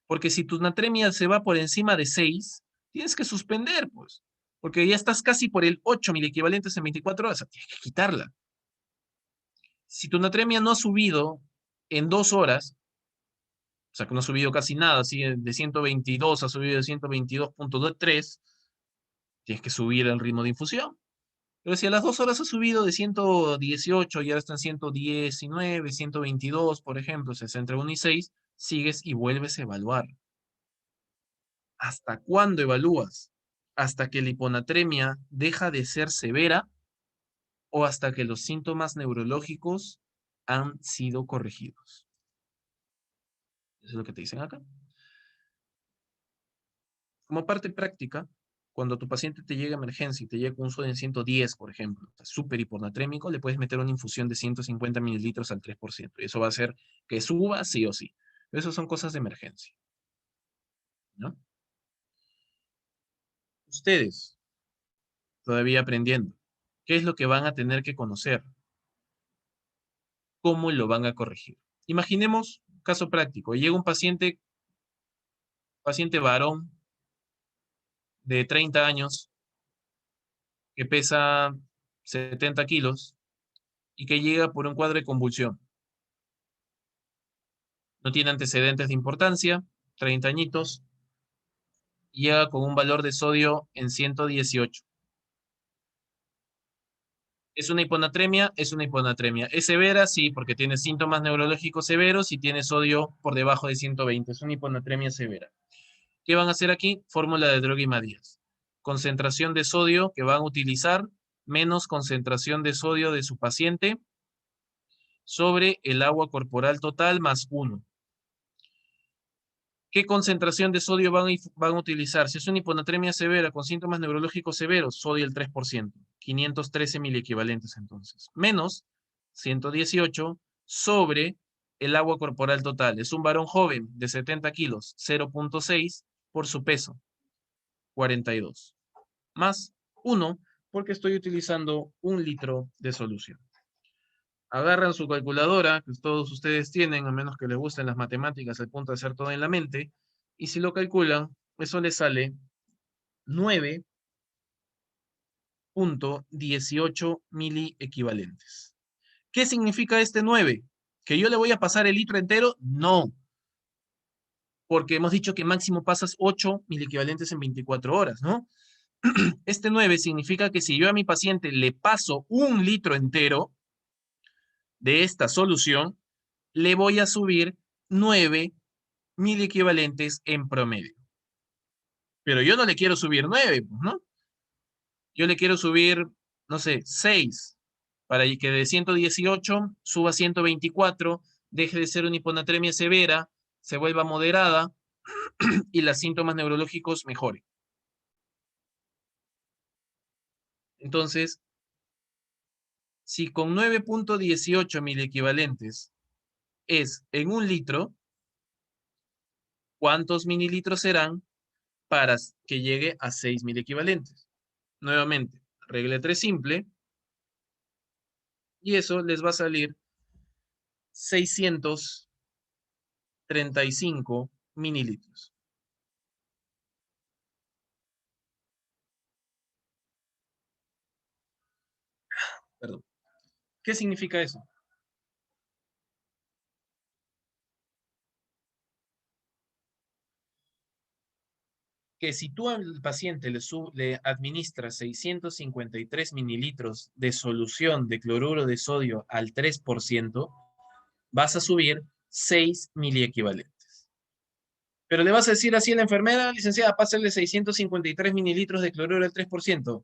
Porque si tu natremia se va por encima de 6, tienes que suspender, pues. Porque ya estás casi por el 8 mil equivalentes en 24 horas. O sea, tienes que quitarla. Si tu natremia no ha subido en 2 horas, o sea, que no ha subido casi nada, así de 122 ha subido de 122,3, tienes que subir el ritmo de infusión. Pero si a las 2 horas ha subido de 118 y ahora está en 119, 122, por ejemplo, o sea, es entre 1 y 6, sigues y vuelves a evaluar. ¿Hasta cuándo evalúas? ¿Hasta que la hiponatremia deja de ser severa o hasta que los síntomas neurológicos han sido corregidos? Eso es lo que te dicen acá. Como parte práctica, cuando tu paciente te llega a emergencia y te llega con un sodio en 110, por ejemplo, está súper hiponatrémico, le puedes meter una infusión de 150 mililitros al 3%. Y eso va a hacer que suba sí o sí. Pero eso son cosas de emergencia, ¿no? Ustedes, todavía aprendiendo, ¿qué es lo que van a tener que conocer? ¿Cómo lo van a corregir? Imaginemos, caso práctico, llega un paciente varón de 30 años que pesa 70 kilos y que llega por un cuadro de convulsión. No tiene antecedentes de importancia, 30 añitos, llega con un valor de sodio en 118. ¿Es una hiponatremia? Es una hiponatremia. ¿Es severa? Sí, porque tiene síntomas neurológicos severos y tiene sodio por debajo de 120. Es una hiponatremia severa. ¿Qué van a hacer aquí? Fórmula de Droguett-Madías. Concentración de sodio que van a utilizar menos concentración de sodio de su paciente sobre el agua corporal total más 1. ¿Qué concentración de sodio van a utilizar? Si es una hiponatremia severa con síntomas neurológicos severos, sodio el 3%, 513 miliequivalentes entonces, menos 118 sobre el agua corporal total. Es un varón joven de 70 kilos, 0,6 por su peso, 42, más 1 porque estoy utilizando 1 litro de solución. Agarran su calculadora, que todos ustedes tienen, a menos que les gusten las matemáticas al punto de hacer todo en la mente, y si lo calculan, eso les sale 9,18 miliequivalentes. ¿Qué significa este 9? ¿Que yo le voy a pasar el litro entero? No, porque hemos dicho que máximo pasas 8 miliequivalentes en 24 horas, ¿no? Este 9 significa que si yo a mi paciente le paso 1 litro entero de esta solución, le voy a subir 9 miliequivalentes en promedio. Pero yo no le quiero subir 9, ¿no? Yo le quiero subir, no sé, 6, para que de 118 suba a 124, deje de ser una hiponatremia severa, se vuelva moderada y los síntomas neurológicos mejoren. Entonces, si con 9,18 miliequivalentes es en 1 litro, ¿cuántos mililitros serán para que llegue a 6 miliequivalentes? Nuevamente, regla 3 simple, Y eso les va a salir 635 mililitros. Perdón. ¿Qué significa eso? Que si tú al paciente le administras 653 mililitros de solución de cloruro de sodio al 3%, vas a subir 6 miliequivalentes. Pero le vas a decir así a la enfermera, licenciada, pásale 653 mililitros de cloruro al 3%. La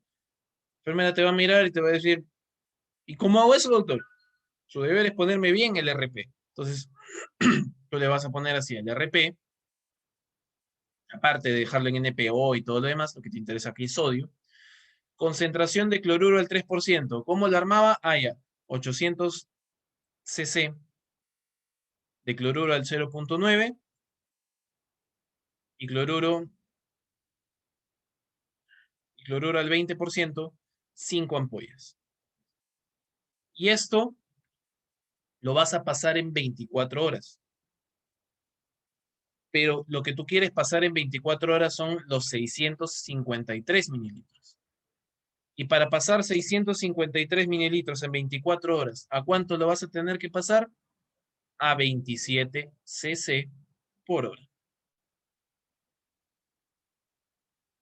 enfermera te va a mirar y te va a decir, ¿y cómo hago eso, doctor? Su deber es ponerme bien el RP. Entonces, tú le vas a poner así el RP, aparte de dejarlo en NPO y todo lo demás, lo que te interesa aquí es sodio. Concentración de cloruro al 3%. ¿Cómo lo armaba? Ah, ya. 800 cc de cloruro al 0,9 y cloruro al 20%, 5 ampollas. Y esto lo vas a pasar en 24 horas. Pero lo que tú quieres pasar en 24 horas son los 653 mililitros. Y para pasar 653 mililitros en 24 horas, ¿a cuánto lo vas a tener que pasar? A 27 cc por hora.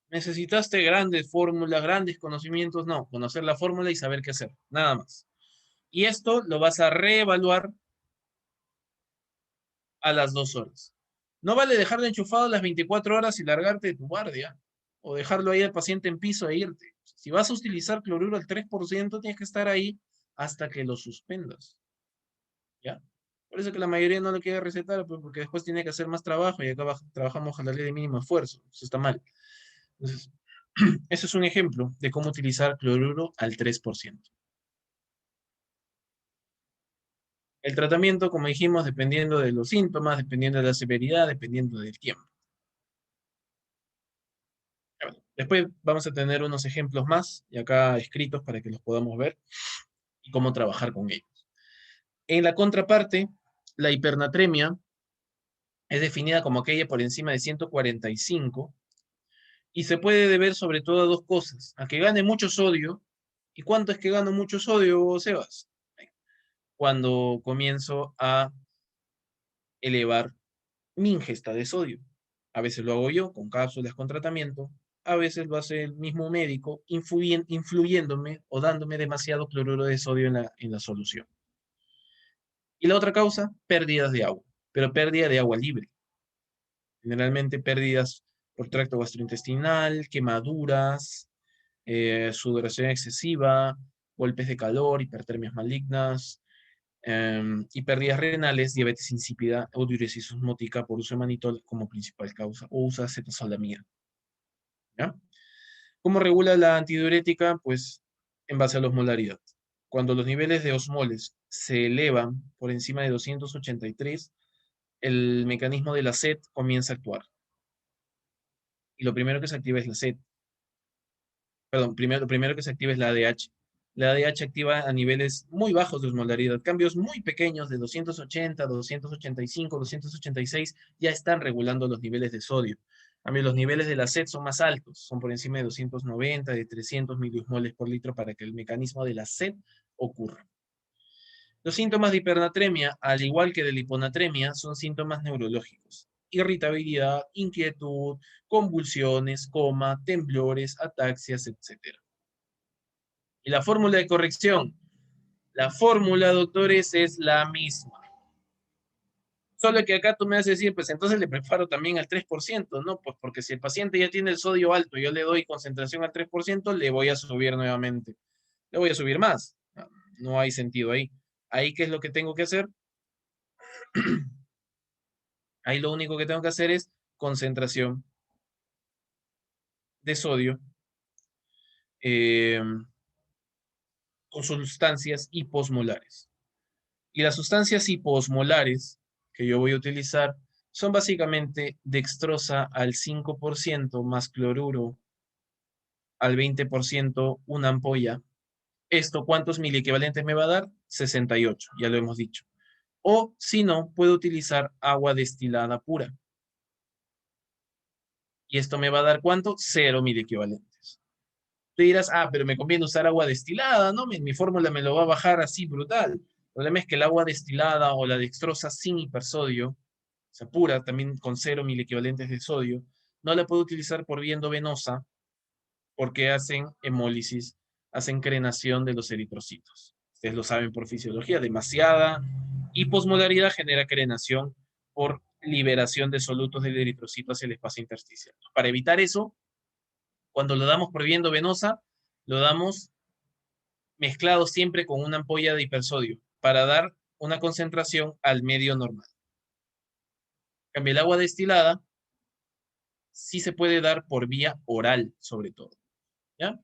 ¿Necesitaste grandes fórmulas, grandes conocimientos? No, conocer la fórmula y saber qué hacer, nada más. Y esto lo vas a reevaluar a las 2 horas. No vale dejarlo enchufado las 24 horas y largarte de tu guardia, o dejarlo ahí al paciente en piso e irte. Si vas a utilizar cloruro al 3%, tienes que estar ahí hasta que lo suspendas. ¿Ya? Por eso que la mayoría no lo quiere recetar, pues, porque después tiene que hacer más trabajo y acá trabajamos a la ley de mínimo esfuerzo. Eso está mal. Entonces, ese es un ejemplo de cómo utilizar cloruro al 3%. El tratamiento, como dijimos, dependiendo de los síntomas, dependiendo de la severidad, dependiendo del tiempo. Después vamos a tener unos ejemplos más, y acá escritos para que los podamos ver, y cómo trabajar con ellos. En la contraparte, la hipernatremia es definida como aquella por encima de 145 y se puede deber sobre todo a dos cosas: a que gane mucho sodio. ¿Y cuánto es que gano mucho sodio, Sebas? Cuando comienzo a elevar mi ingesta de sodio. A veces lo hago yo con cápsulas con tratamiento, a veces lo hace el mismo médico influyéndome o dándome demasiado cloruro de sodio en la solución. Y la otra causa, pérdidas de agua, pero pérdida de agua libre. Generalmente pérdidas por tracto gastrointestinal, quemaduras, sudoración excesiva, golpes de calor, hipertermias malignas, y pérdidas renales, diabetes insípida o diuresis osmótica por uso de manitol como principal causa, o usa acetazolamida. ¿Ya? ¿Cómo regula la antidiurética? Pues en base a la osmolaridad. Cuando los niveles de osmoles se elevan por encima de 283, el mecanismo de la sed comienza a actuar. Y lo primero que se activa es la sed. Perdón, lo primero que se activa es la ADH. La ADH activa a niveles muy bajos de osmolaridad. Cambios muy pequeños de 280, 285, 286 ya están regulando los niveles de sodio. A mí los niveles de la sed son más altos, son por encima de 290, de 300 miliosmoles por litro para que el mecanismo de la sed ocurra. Los síntomas de hipernatremia, al igual que de la hiponatremia, son síntomas neurológicos: irritabilidad, inquietud, convulsiones, coma, temblores, ataxias, etc. Y la fórmula de corrección. La fórmula, doctores, es la misma. Solo que acá tú me vas a decir, pues entonces le preparo también al 3%, ¿no? Pues porque si el paciente ya tiene el sodio alto, yo le doy concentración al 3%, le voy a subir nuevamente. Le voy a subir más. No hay sentido ahí. Ahí, ¿qué es lo que tengo que hacer? Ahí lo único que tengo que hacer es concentración de sodio eh, con sustancias hiposmolares. Y las sustancias hiposmolares que yo voy a utilizar son básicamente dextrosa al 5% más cloruro al 20%, una ampolla. ¿Esto cuántos miliequivalentes me va a dar? 68, ya lo hemos dicho. O, si no, puedo utilizar agua destilada pura. Y esto me va a dar, ¿cuánto? 0 miliequivalentes. Tú dirás, pero me conviene usar agua destilada, ¿no? Mi fórmula me lo va a bajar así brutal. El problema es que el agua destilada o la dextrosa sin hipersodio, o sea, pura, también con 0 miliequivalentes de sodio, no la puedo utilizar por vía endovenosa porque hacen hemólisis, hacen crenación de los eritrocitos. Ustedes lo saben por fisiología, demasiada hiposmolaridad genera crenación por liberación de solutos del eritrocito hacia el espacio intersticial. Para evitar eso, cuando lo damos por vía endovenosa, lo damos mezclado siempre con una ampolla de hipersodio para dar una concentración al medio normal. En cambio, el agua destilada sí se puede dar por vía oral, sobre todo. ¿Ya?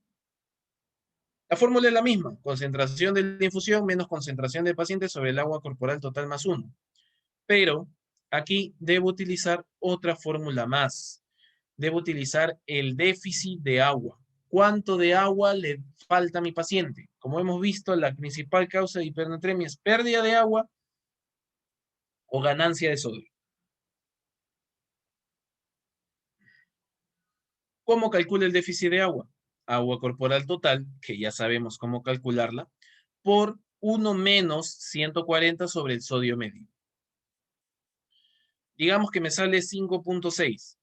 La fórmula es la misma, concentración de la infusión menos concentración del paciente sobre el agua corporal total más 1. Pero aquí debo utilizar otra fórmula más. Debo utilizar el déficit de agua. ¿Cuánto de agua le falta a mi paciente? Como hemos visto, la principal causa de hipernatremia es pérdida de agua o ganancia de sodio. ¿Cómo calcula el déficit de agua? Agua corporal total, que ya sabemos cómo calcularla, por 1 menos 140 sobre el sodio medio. Digamos que me sale 5.6.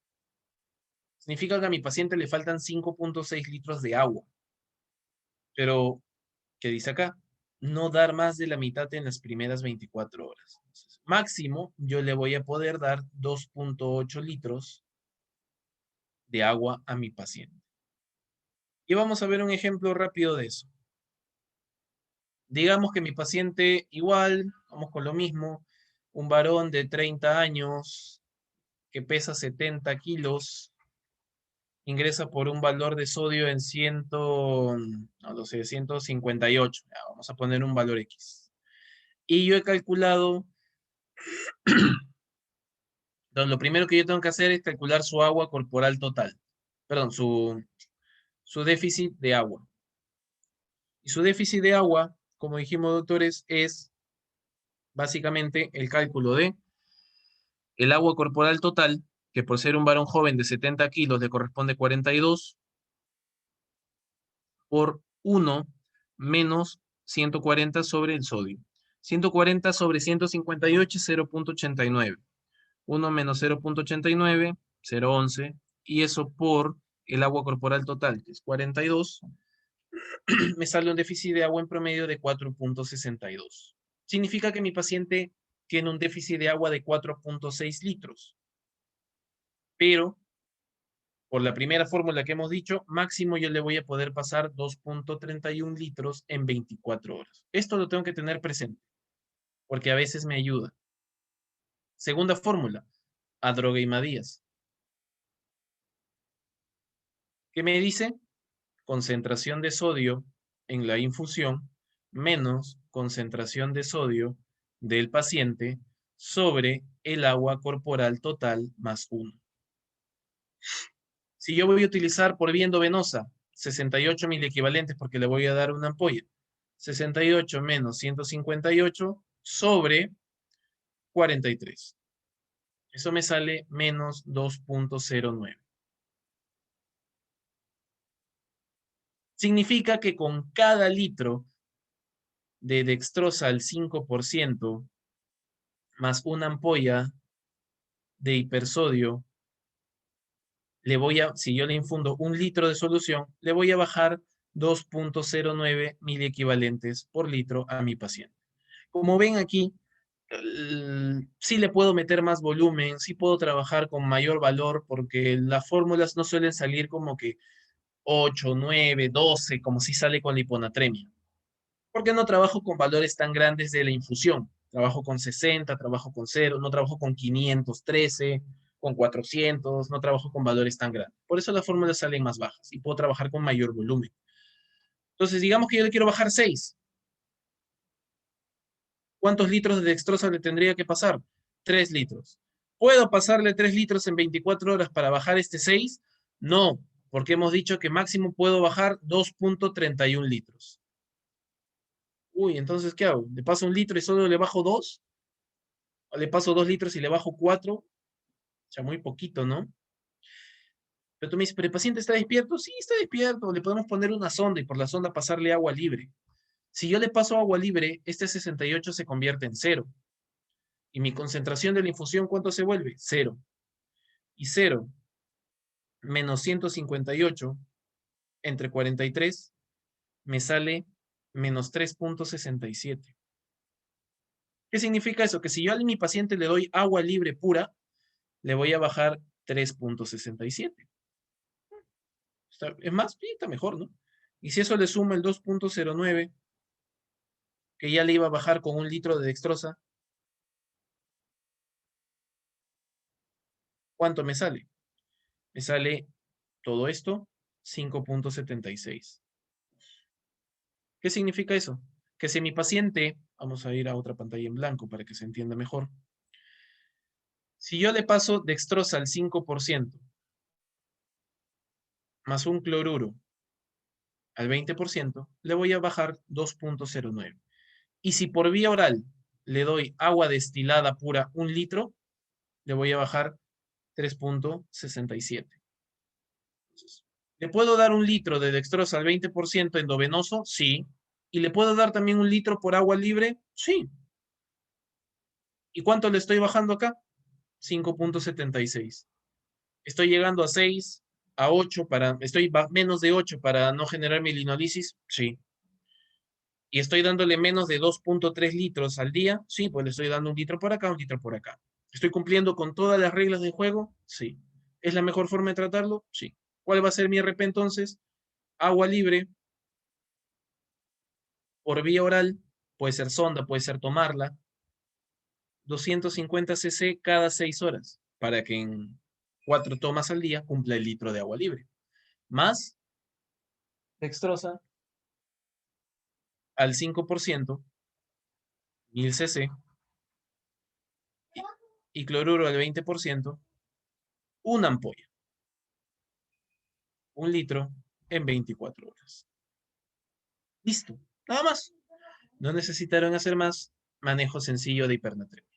Significa que a mi paciente le faltan 5.6 litros de agua. Pero, ¿qué dice acá? No dar más de la mitad en las primeras 24 horas. Entonces, máximo, yo le voy a poder dar 2.8 litros de agua a mi paciente. Y vamos a ver un ejemplo rápido de eso. Digamos que mi paciente igual, vamos con lo mismo, un varón de 30 años que pesa 70 kilos, ingresa por un valor de sodio en 158. Ya, vamos a poner un valor X. Y yo he calculado, entonces lo primero que yo tengo que hacer es calcular su agua corporal total. Perdón, su déficit de agua. Y su déficit de agua, como dijimos, doctores, es básicamente el cálculo de el agua corporal total, que por ser un varón joven de 70 kilos le corresponde 42, por 1 menos 140 sobre el sodio. 140 sobre 158 es 0.89. 1 menos 0.89, 0.11, y eso por el agua corporal total, que es 42, me sale un déficit de agua en promedio de 4.62. Significa que mi paciente tiene un déficit de agua de 4.6 litros. Pero, por la primera fórmula que hemos dicho, máximo yo le voy a poder pasar 2.31 litros en 24 horas. Esto lo tengo que tener presente, porque a veces me ayuda. Segunda fórmula, adrogueimadías. ¿Qué me dice? Concentración de sodio en la infusión menos concentración de sodio del paciente sobre el agua corporal total más 1. Si yo voy a utilizar por vía endovenosa 68 miliequivalentes porque le voy a dar una ampolla, 68 menos 158 sobre 43. Eso me sale menos 2.09. Significa que con cada litro de dextrosa al 5% más una ampolla de hipersodio, si yo le infundo 1 litro de solución, le voy a bajar 2.09 miliequivalentes por litro a mi paciente. Como ven aquí, sí le puedo meter más volumen, sí puedo trabajar con mayor valor, porque las fórmulas no suelen salir como que 8, 9, 12, como si sale con la hiponatremia. Porque no trabajo con valores tan grandes de la infusión. Trabajo con 60, trabajo con 0, no trabajo con 513, con 400, no trabajo con valores tan grandes. Por eso las fórmulas salen más bajas y puedo trabajar con mayor volumen. Entonces, digamos que yo le quiero bajar 6. ¿Cuántos litros de dextrosa le tendría que pasar? 3 litros. ¿Puedo pasarle 3 litros en 24 horas para bajar este 6? No, porque hemos dicho que máximo puedo bajar 2.31 litros. Uy, entonces, ¿qué hago? ¿Le paso 1 litro y solo le bajo 2? ¿O le paso 2 litros y le bajo 4? O sea, muy poquito, ¿no? Pero tú me dices, ¿pero el paciente está despierto? Sí, está despierto. Le podemos poner una sonda y por la sonda pasarle agua libre. Si yo le paso agua libre, este 68 se convierte en 0. Y mi concentración de la infusión, ¿cuánto se vuelve? 0. Y 0 menos 158 entre 43 me sale menos 3,67. ¿Qué significa eso? Que si yo a mi paciente le doy agua libre pura, le voy a bajar 3,67. Es más, sí, está mejor, ¿no? Y si eso le suma el 2,09, que ya le iba a bajar con 1 litro de dextrosa, ¿cuánto me sale? Me sale todo esto, 5,76. ¿Qué significa eso? Que si mi paciente, vamos a ir a otra pantalla en blanco para que se entienda mejor. Si yo le paso dextrosa al 5% más un cloruro al 20%, le voy a bajar 2,09. Y si por vía oral le doy agua destilada pura 1 litro, le voy a bajar 3,67. ¿Le puedo dar 1 litro de dextrosa al 20% endovenoso? Sí. ¿Y le puedo dar también 1 litro por agua libre? Sí. ¿Y cuánto le estoy bajando acá? 5,76. Estoy llegando a 6, a 8, estoy menos de 8 para no generar mi linolisis, sí. Y estoy dándole menos de 2,3 litros al día, sí, pues le estoy dando 1 litro por acá, 1 litro por acá. ¿Estoy cumpliendo con todas las reglas del juego? Sí. ¿Es la mejor forma de tratarlo? Sí. ¿Cuál va a ser mi RP entonces? Agua libre por vía oral, puede ser sonda, puede ser tomarla, 250 cc cada 6 horas, para que en 4 tomas al día cumpla el litro de agua libre. Más dextrosa al 5%, 1000 cc, y cloruro al 20%, una ampolla, 1 litro en 24 horas. Listo, nada más. No necesitaron hacer más. Manejo sencillo de hipernatremia.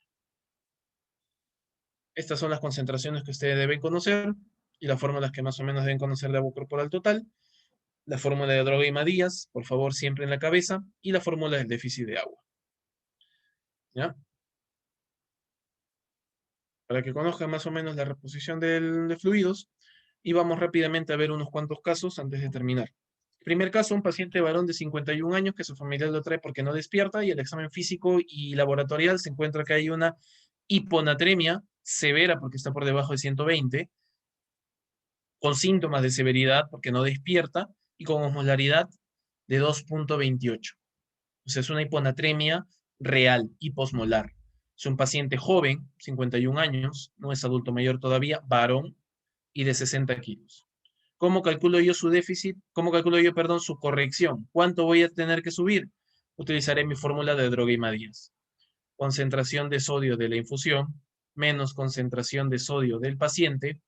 Estas son las concentraciones que ustedes deben conocer y las fórmulas que más o menos deben conocer de agua corporal total. La fórmula de Droga-Díaz, por favor, siempre en la cabeza, y la fórmula del déficit de agua. ¿Ya? Para que conozcan más o menos la reposición de fluidos, y vamos rápidamente a ver unos cuantos casos antes de terminar. Primer caso, un paciente varón de 51 años que su familiar lo trae porque no despierta y el examen físico y laboratorial se encuentra que hay una hiponatremia severa porque está por debajo de 120, con síntomas de severidad porque no despierta y con osmolaridad de 2,28. O sea, es una hiponatremia real, hiposmolar. Es un paciente joven, 51 años, no es adulto mayor todavía, varón y de 60 kilos. ¿Cómo calculo yo su déficit? ¿Cómo calculo yo, perdón, su corrección? ¿Cuánto voy a tener que subir? Utilizaré mi fórmula de Droga-Díaz. Concentración de sodio de la infusión menos concentración de sodio del paciente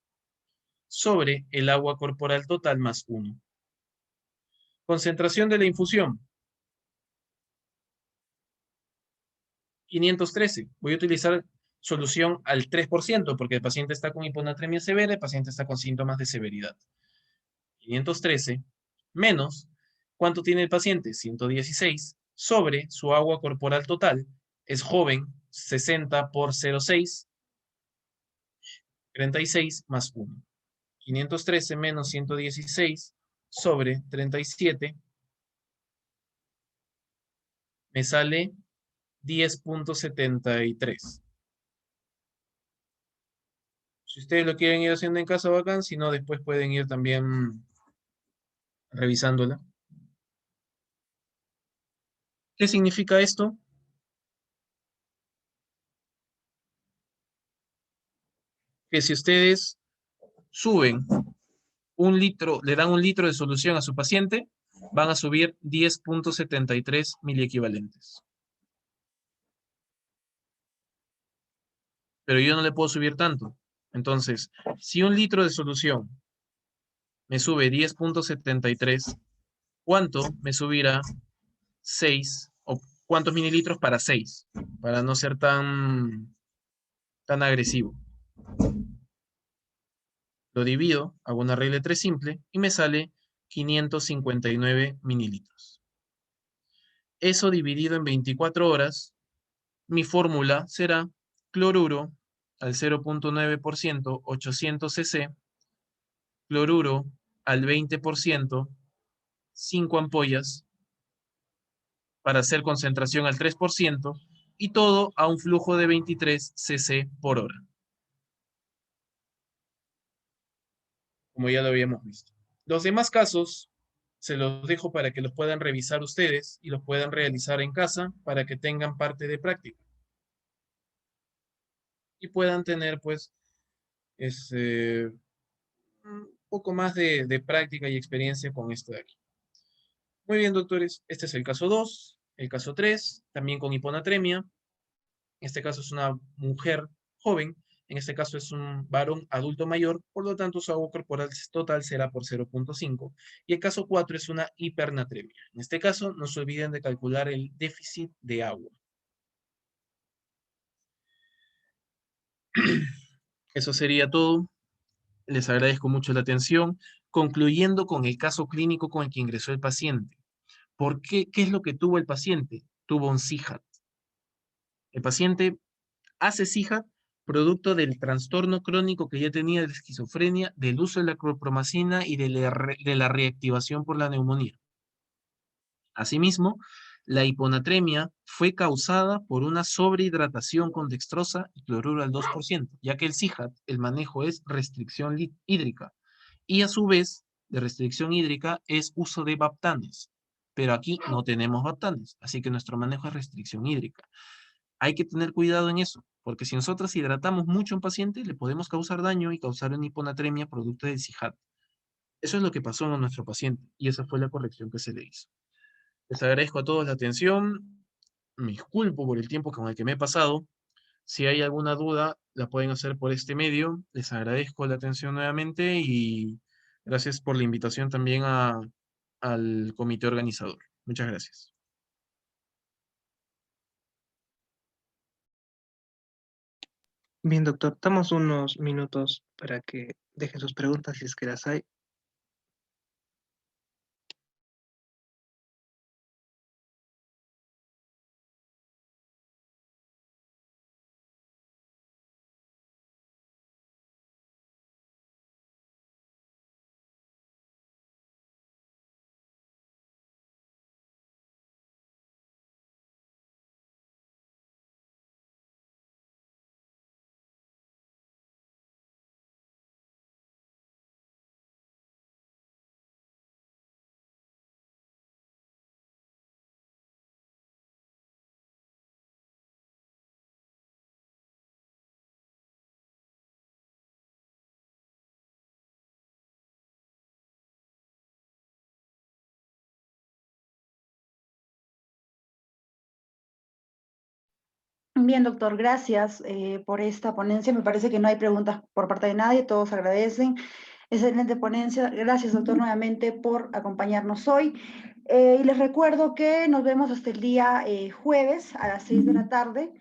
sobre el agua corporal total más 1. Concentración de la infusión, 513. Voy a utilizar solución al 3% porque el paciente está con hiponatremia severa, el paciente está con síntomas de severidad. 513 menos, ¿cuánto tiene el paciente? 116 sobre su agua corporal total. Es joven, 60 por 0,6, 36 más 1. 513 menos 116 sobre 37 me sale 10,73. Si ustedes lo quieren ir haciendo en casa, bacán. Si no, después pueden ir también revisándola. ¿Qué significa esto? Que si ustedes suben 1 litro, le dan 1 litro de solución a su paciente, van a subir 10,73 miliequivalentes. Pero yo no le puedo subir tanto. Entonces, si 1 litro de solución me sube 10,73, ¿cuánto me subirá 6 o cuántos mililitros para 6, para no ser tan agresivo. Lo divido, hago una regla de 3 simple y me sale 559 mililitros. Eso dividido en 24 horas, mi fórmula será cloruro al 0.9%, 800 cc, cloruro al 20%, 5 ampollas, para hacer concentración al 3%, y todo a un flujo de 23 cc por hora, como ya lo habíamos visto. Los demás casos se los dejo para que los puedan revisar ustedes y los puedan realizar en casa para que tengan parte de práctica y puedan tener pues un poco más de práctica y experiencia con esto de aquí. Muy bien, doctores, este es el caso 2, el caso 3, también con hiponatremia. En este caso es una mujer joven, en este caso es un varón adulto mayor, por lo tanto su agua corporal total será por 0.5. Y el caso 4 es una hipernatremia. En este caso, no se olviden de calcular el déficit de agua. Eso sería todo. Les agradezco mucho la atención. Concluyendo con el caso clínico con el que ingresó el paciente. ¿Por qué? ¿Qué es lo que tuvo el paciente? Tuvo un CIJAT. El paciente hace CIJAT producto del trastorno crónico que ya tenía de esquizofrenia, del uso de la clorpromacina y de la reactivación por la neumonía. Asimismo, la hiponatremia fue causada por una sobrehidratación con dextrosa y cloruro al 2%, ya que el CIJAT, el manejo es restricción hídrica, y a su vez, de restricción hídrica es uso de baptanes, pero aquí no tenemos baptanes, así que nuestro manejo es restricción hídrica. Hay que tener cuidado en eso, porque si nosotros hidratamos mucho a un paciente, le podemos causar daño y causar una hiponatremia producto del CIJAT. Eso es lo que pasó a nuestro paciente, y esa fue la corrección que se le hizo. Les agradezco a todos la atención. Me disculpo por el tiempo con el que me he pasado. Si hay alguna duda, la pueden hacer por este medio. Les agradezco la atención nuevamente y gracias por la invitación también al comité organizador. Muchas gracias. Bien, doctor, damos unos minutos para que dejen sus preguntas si es que las hay. Bien, doctor, gracias por esta ponencia. Me parece que no hay preguntas por parte de nadie, todos agradecen. Excelente ponencia. Gracias, doctor, nuevamente por acompañarnos hoy. Y les recuerdo que nos vemos hasta el día jueves a las 6 de la tarde,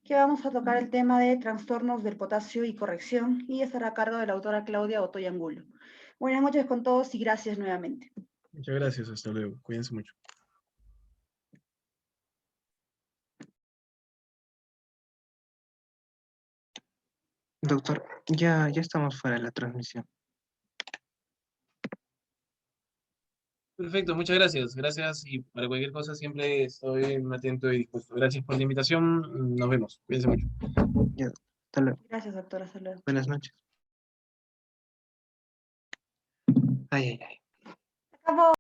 que vamos a tocar el tema de trastornos del potasio y corrección, y estará a cargo de la autora Claudia Otoyangulo. Buenas noches con todos y gracias nuevamente. Muchas gracias. Hasta luego. Cuídense mucho. Doctor, ya estamos fuera de la transmisión. Perfecto, muchas gracias. Gracias y para cualquier cosa siempre estoy atento y dispuesto. Gracias por la invitación. Nos vemos. Cuídense mucho. Ya, hasta luego. Gracias, doctor. Hasta luego. Buenas noches. Ay, ay, ay. Acabó.